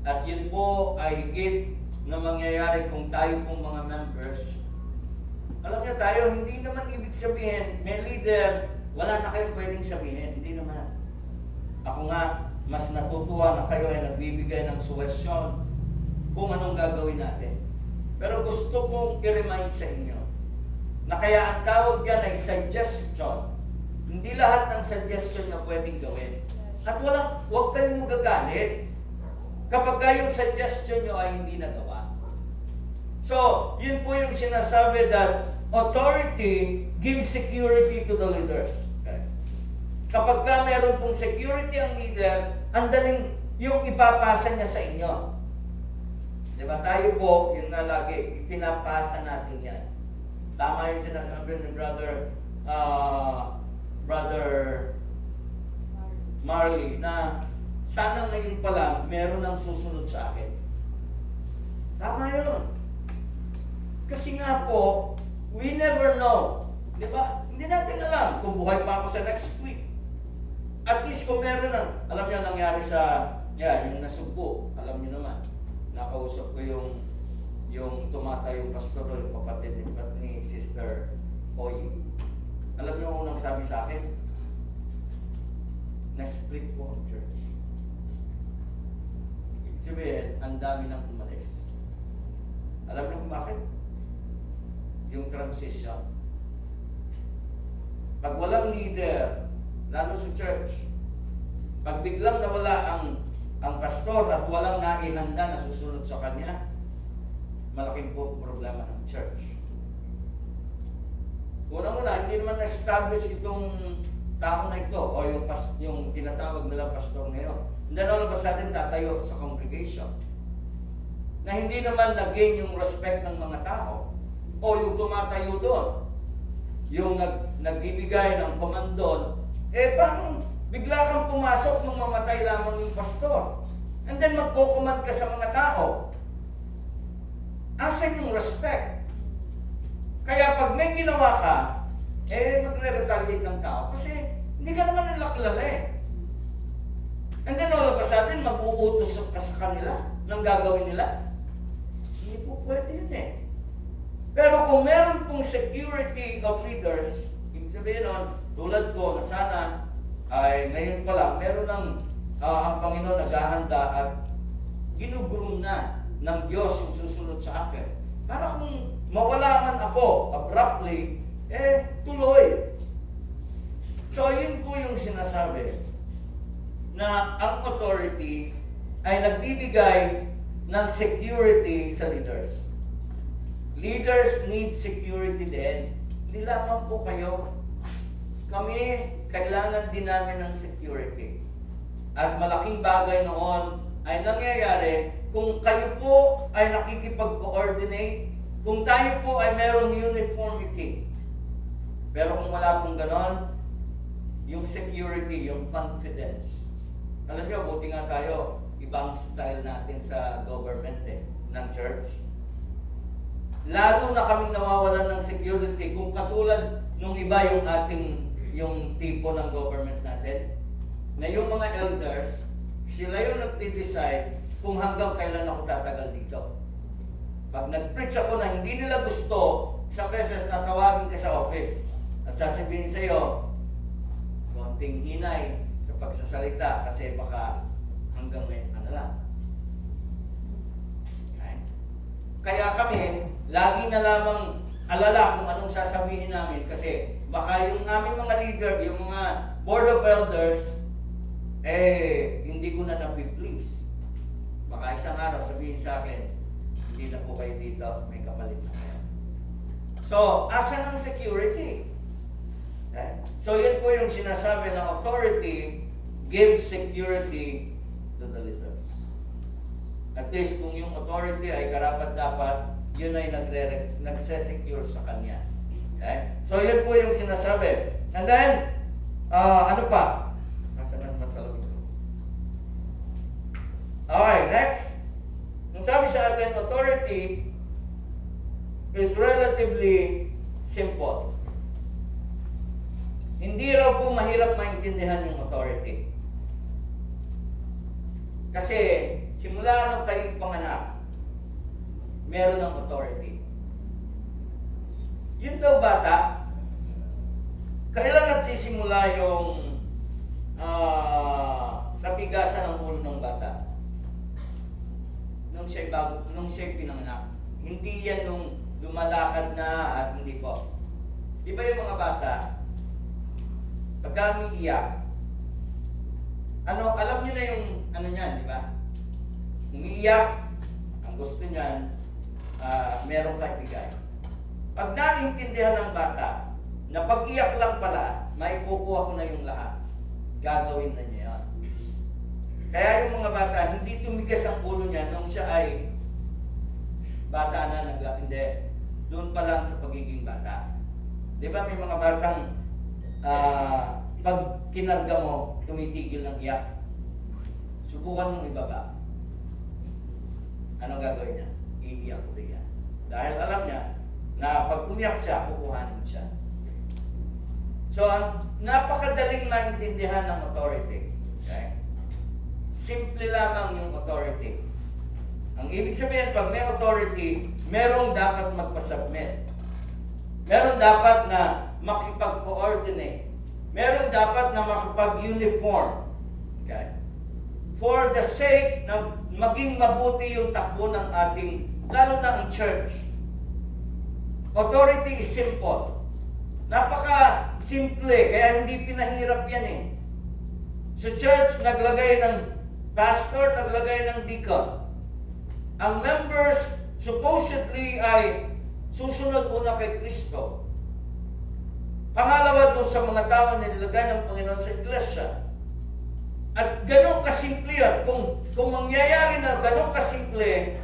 At yun po ay higit na mangyayari kung tayo pong mga members. Alam niyo tayo, hindi naman ibig sabihin, may leader, wala na kayong pwedeng sabihin. Hindi naman. Ako nga, mas natutuwa na kayo ay nagbibigay ng suwestyon kung anong gagawin natin. Pero gusto kong i-remind sa inyo na kaya ang tawag yan ay suggestion. Hindi lahat ng suggestion na pwedeng gawin. At huwag kayong magagalit kapag yung suggestion nyo ay hindi nagawa. So, yun po yung sinasabi that authority gives security to the leaders. Okay. Kapag meron pong security ang leader, ang daling yung ipapasa niya sa inyo. Diba? Tayo po, yun nga lagi, ipinapasa natin yan. Tama yung sinasabi ni Brother Marley, na sana ngayon pa lang, meron ang susunod sa akin. Tama yun. Kasi nga po, we never know. Di ba? Hindi natin alam kung buhay pa ako sa next week. At least kung meron alam niyo nangyari sa, yung nasugpo, alam niyo naman. Nakausap ko yung tumatayong pastor, yung kapatid ni Sister Oy. Alam niyo ang unang sabi sa akin? Na-split po ang church. Ibig sabihin, ang dami nang umalis. Alam niyo kung bakit? Yung transition. Pag walang leader, lalo sa church, pag biglang nawala ang pastor at walang naihanda na susunod sa kanya, malaking po problema ng church. Unang-una, hindi naman na-establish itong tao na ito o yung tinatawag nilang pastor ngayon. Hindi na lang ba sa atin tatayo sa congregation na hindi naman nag-gain yung respect ng mga tao o yung tumatayo doon, yung nagbibigay ng komandon, paano bigla kang pumasok nung mamatay lamang yung pastor? And then magkukuman ka sa mga tao. Asan yung respect? Kaya pag may ginawa ka, magre-retaliate ng tao kasi hindi ka naman nila kilala And then all of a sudden, mag-uutos ka sa kanila ng gagawin nila. Hindi po pwede yun Pero kung meron pong security of leaders, ibig sabihin nun, tulad ko na sana ay ngayon pa lang, meron ng ang Panginoon naghahanda at ginugroom na ng Diyos yung susunod sa akin. Para kung mawala man ako abruptly, tuloy. So, yun po yung sinasabi na ang authority ay nagbibigay ng security sa leaders. Leaders need security din. Hindi lamang po kayo. Kami, kailangan din namin ng security. At malaking bagay noon ay nangyayari kung kayo po ay nakikipag-coordinate, kung tayo po ay merong uniformity. Pero kung wala pong ganon, yung security, yung confidence. Alam niyo, buti nga tayo, ibang style natin sa government ng church. Lalo na kaming nawawalan ng security kung katulad nung iba yung tipo ng government natin, na yung mga elders, sila yung nagde-decide kung hanggang kailan ako tatagal dito. Pag nag-preach ako na hindi nila gusto, isang beses natawagin ka sa office at sasabihin sa iyo, konting hinay sa pagsasalita kasi baka hanggang may lang. Okay? Kaya kami, lagi na lamang alala kung anong sasabihin namin kasi baka yung aming mga leader, yung mga board of elders, hindi ko na napi-please. Baka isang araw sabihin sa akin, hindi na po kayo dito, may kapalit na kayo. So, asan ang security? Okay? So, yun po yung sinasabi ng authority gives security to the leaders. At least kung yung authority ay karapat-dapat, yun ay nagse-secure sa kanya. Okay? So, yun po yung sinasabi. And then, ano pa? Nasaan ang masalabit ko? Okay, next. Ang sabi sa atin, authority is relatively simple. Hindi raw po mahirap maintindihan yung authority. Kasi simula nung kayo panganak, meron ng authority. Yun daw bata, kailan nagsisimula yung katigasan ng ulo ng bata? Nung siya'y pinanganak. Hindi yan nung lumalakad na at hindi po. Di ba yung mga bata, pagka umiiyak, alam niyo na yung niyan, di ba? Umiiyak, ang gusto niyan, meron ka ibigay. Pag naintindihan ng bata, na pag-iyak lang pala, maikukuha ko na yung lahat. Gagawin na niya yan. Kaya yung mga bata, hindi tumigas ang ulo niya nung siya ay bata na hindi. Doon pa lang sa pagiging bata. Di ba may mga batang pag kinarga mo, tumitigil ng iyak. Subukan mong ibaba. Anong gagawin niya? Iiyak ko yan. Dahil alam niya na pag umiyak siya, kukuhanin siya. So, napakadaling maintindihan ng authority. Okay? Simple lamang yung authority. Ang ibig sabihin, pag may authority, merong dapat magpasubmit. Meron dapat na makipag-coordinate. Meron dapat na makipag-uniform. Okay? For the sake na maging mabuti yung takbo ng ating, lalo na ang church. Authority is simple. Napaka-simple, kaya hindi pinahirap yan eh. Sa church, naglagay ng pastor, naglagay ng deacon. Ang members supposedly ay susunod una kay Kristo. Pangalawa doon sa mga tao na nilagay ng Panginoon sa iglesia. At ganun kasimple yan. Kung mangyayari na ganun kasimple,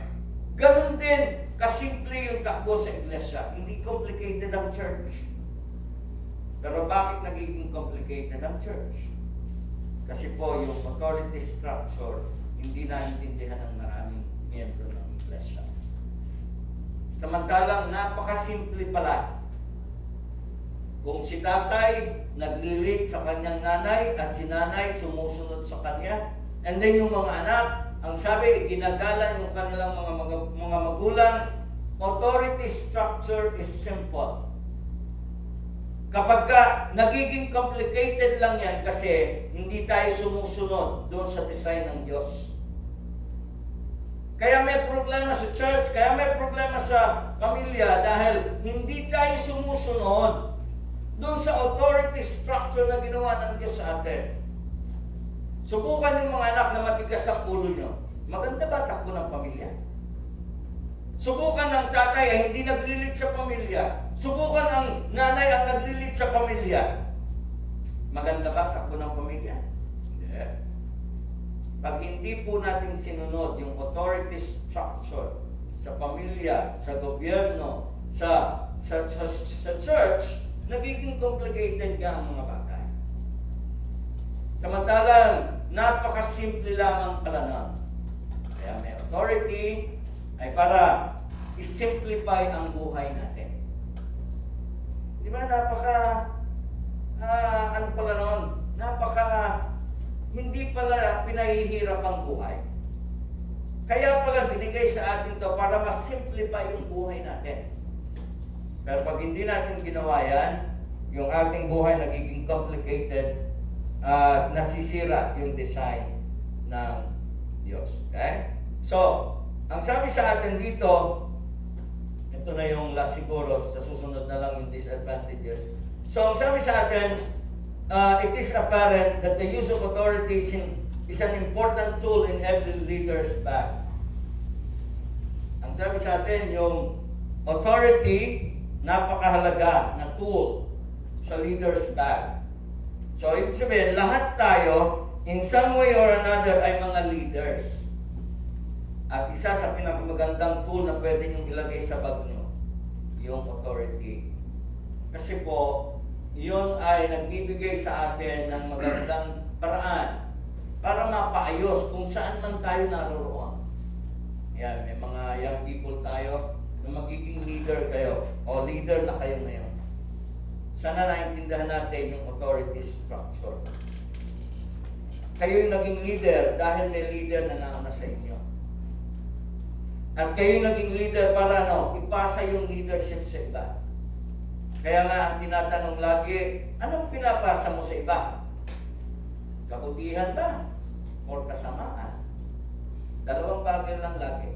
ganun din kasimple yung takbo sa iglesia. Hindi complicated ang church. Pero bakit nagiging complicated ang church? Kasi po yung authority structure, hindi naintindihan ng maraming miyembro ng iglesia. Samantalang napakasimple pala. Kung si tatay naglilid sa kanyang nanay at si nanay sumusunod sa kanya, and then yung mga anak, ang sabi, ginagalang yung kanilang mga magulang, authority structure is simple. Kapag nagiging complicated lang yan kasi hindi tayo sumusunod doon sa design ng Diyos. Kaya may problema sa church, kaya may problema sa pamilya dahil hindi tayo sumusunod doon sa authority structure na ginawa ng Diyos sa atin. Subukan yung mga anak na matigas ang ulo nyo. Maganda ba takbo ng pamilya? Subukan ng tatay ay hindi naglilid sa pamilya. Subukan ang nanay ang naglilid sa pamilya. Maganda ba takbo ng pamilya? Hindi. Pag hindi po natin sinunod yung authority structure sa pamilya, sa gobyerno, sa church, nagiging complicated nga ang mga bagay. Samantalang, napakasimple lamang pala nun. Kaya may authority ay para i-simplify ang buhay natin. Di ba hindi pala pinahihirap ang buhay. Kaya pala binigay sa atin to para mas-simplify yung buhay natin. Pero pag hindi natin ginawa yan, yung ating buhay nagiging complicated at nasisira yung design ng Diyos. Okay? So, ang sabi sa atin dito, ito na yung last siguro, sa susunod na lang yung disadvantages. So, ang sabi sa atin, it is apparent that the use of authority is an important tool in every leader's bag. Ang sabi sa atin, yung authority, napakahalaga na tool sa leader's bag. So, ibig sabihin, lahat tayo, in some way or another, ay mga leaders. At isa sa pinakamagandang tool na pwede niyong ilagay sa bag niyo, yung authority. Kasi po, yun ay nagbibigay sa atin ng magandang paraan para mapaayos kung saan man tayo naroroon. Yan, may mga young people tayo na magiging leader kayo o leader na kayo ngayon. Sana naintindihan natin yung authority structure. Kayo yung naging leader dahil may leader na nauna sa inyo. At kayo yung naging leader para ipasa yung leadership sa iba. Kaya nga ang tinatanong lagi, anong pinapasa mo sa iba? Kabutihan ba? O kasamaan? Dalawang bagay lang lagi.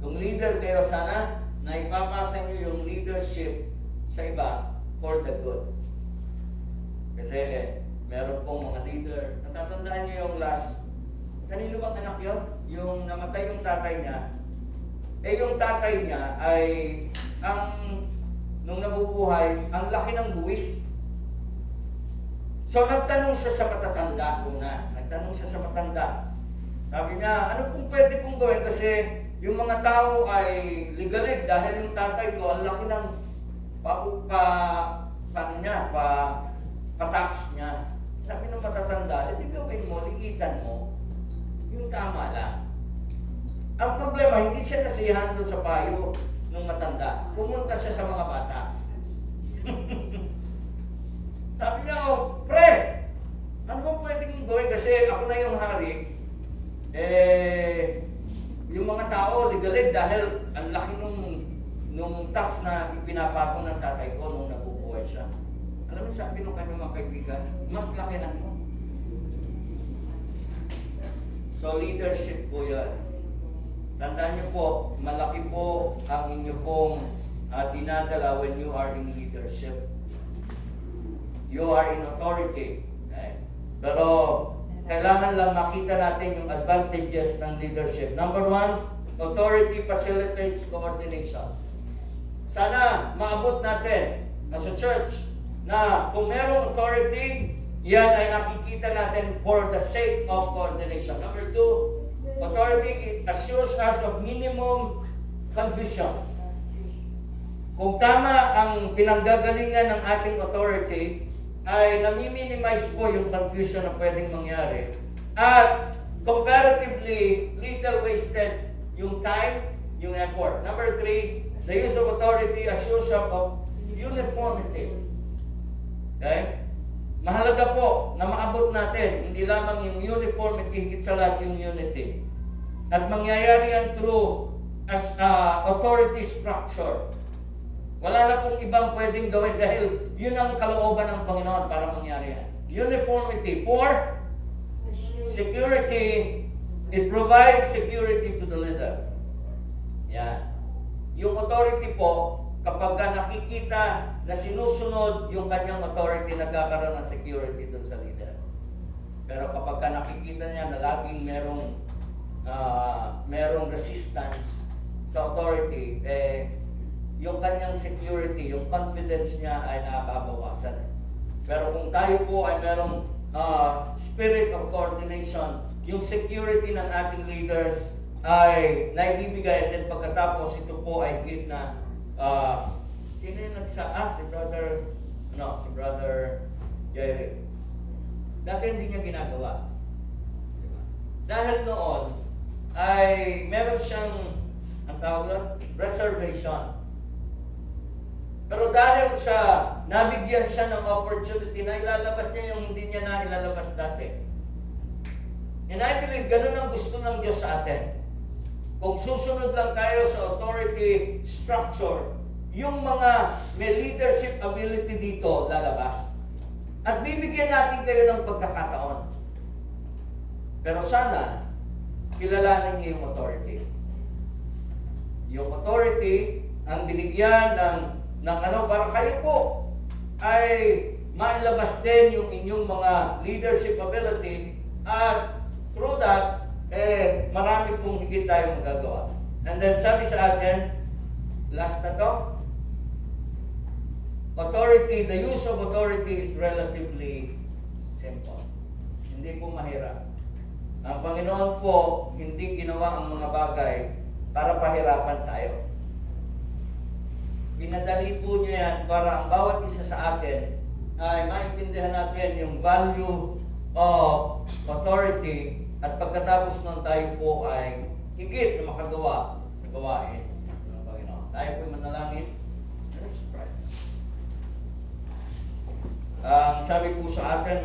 Kung leader kayo, sana na ipapasa nyo yung leadership sa iba for the good. Kasi meron pong mga leader, natatandaan nyo yung last, kanino bang anak yun? Yung namatay yung tatay niya, yung tatay niya ay nung nabubuhay, ang laki ng buwis. So nagtanong siya sa matatanda nagtanong siya sa matanda. Sabi niya, ano kung pwede kong gawin kasi yung mga tao ay ligalig dahil yung tatay ko, ang laki ng pa-tax niya. Sabi ng matatanda, hindi gawin mo, ligitan mo, yung tama lang. Ang problema, hindi siya nasiyahan doon sa payo ng matanda. Pumunta siya sa mga bata. Sabi niya, pre, ano bang pwede kong gawin? Kasi ako na yung hari. Yung mga tao, ligalig dahil ang laki nung tax na ipinapatong ng tatay ko nung nabubuhay siya. Alam mo, sabi nung kanyang mga kaibigan, mas laki na mo. So, leadership po yan. Tandaan niyo po, malaki po ang inyo pong dinadala when you are in leadership. You are in authority. Okay? Pero, kailangan lang makita natin yung advantages ng leadership. Number one, authority facilitates coordination. Sana maabot natin as a church na kung merong authority, yan ay nakikita natin for the sake of coordination. Number two, authority assures us of minimum confusion. Kung tama ang pinanggagalingan ng ating authority, ay nami-minimize po yung confusion na pwedeng mangyari. At comparatively, little wasted yung time, yung effort. Number three, the use of authority assures us of uniformity. Okay? Mahalaga po na maabot natin, hindi lamang yung uniformity, higit sa lahat yung unity. At mangyayari yan through authority structure. Wala na pong ibang pwedeng gawin dahil yun ang kalooban ng Panginoon para mangyari yan. Uniformity. For security, it provides security to the leader. Yan. Yung authority po, kapag nakikita na sinusunod yung kanyang authority, nagkakaroon ng security dun sa leader. Pero kapag nakikita niya na laging merong resistance sa authority, yung kanyang security, yung confidence niya ay nababawasan. Pero kung tayo po ay merong spirit of coordination, yung security ng ating leaders ay naibibigay, at then pagkatapos ito po ay give na sino yung si brother Jerry. Dati hindi niya ginagawa. Diba? Dahil noon ay meron siyang ang tawag doon, reservation. Pero dahil sa nabigyan siya ng opportunity na ilalabas niya yung hindi niya na ilalabas dati. And I believe ganun ang gusto ng Diyos sa atin. Kung susunod lang tayo sa authority structure, yung mga may leadership ability dito lalabas. At bibigyan natin kayo ng pagkakataon. Pero sana, kilalanin niyo yung authority. Yung authority ang binigyan ng ano, para kayo po ay mailabas din yung inyong mga leadership ability at through that, marami pong higit tayong magagawa. And then sabi sa atin, last na to, authority, the use of authority is relatively simple. Hindi po mahirap. Ang Panginoon po, hindi ginawa ang mga bagay para pahirapan tayo. Pinadali po niya yan para ang bawat isa sa atin ay maintindihan natin yung value of authority at pagkatapos nun tayo po ay higit na makagawa sa gawain ng Panginoon. Tayo po manalangin. Let's pray. Sabi po sa atin,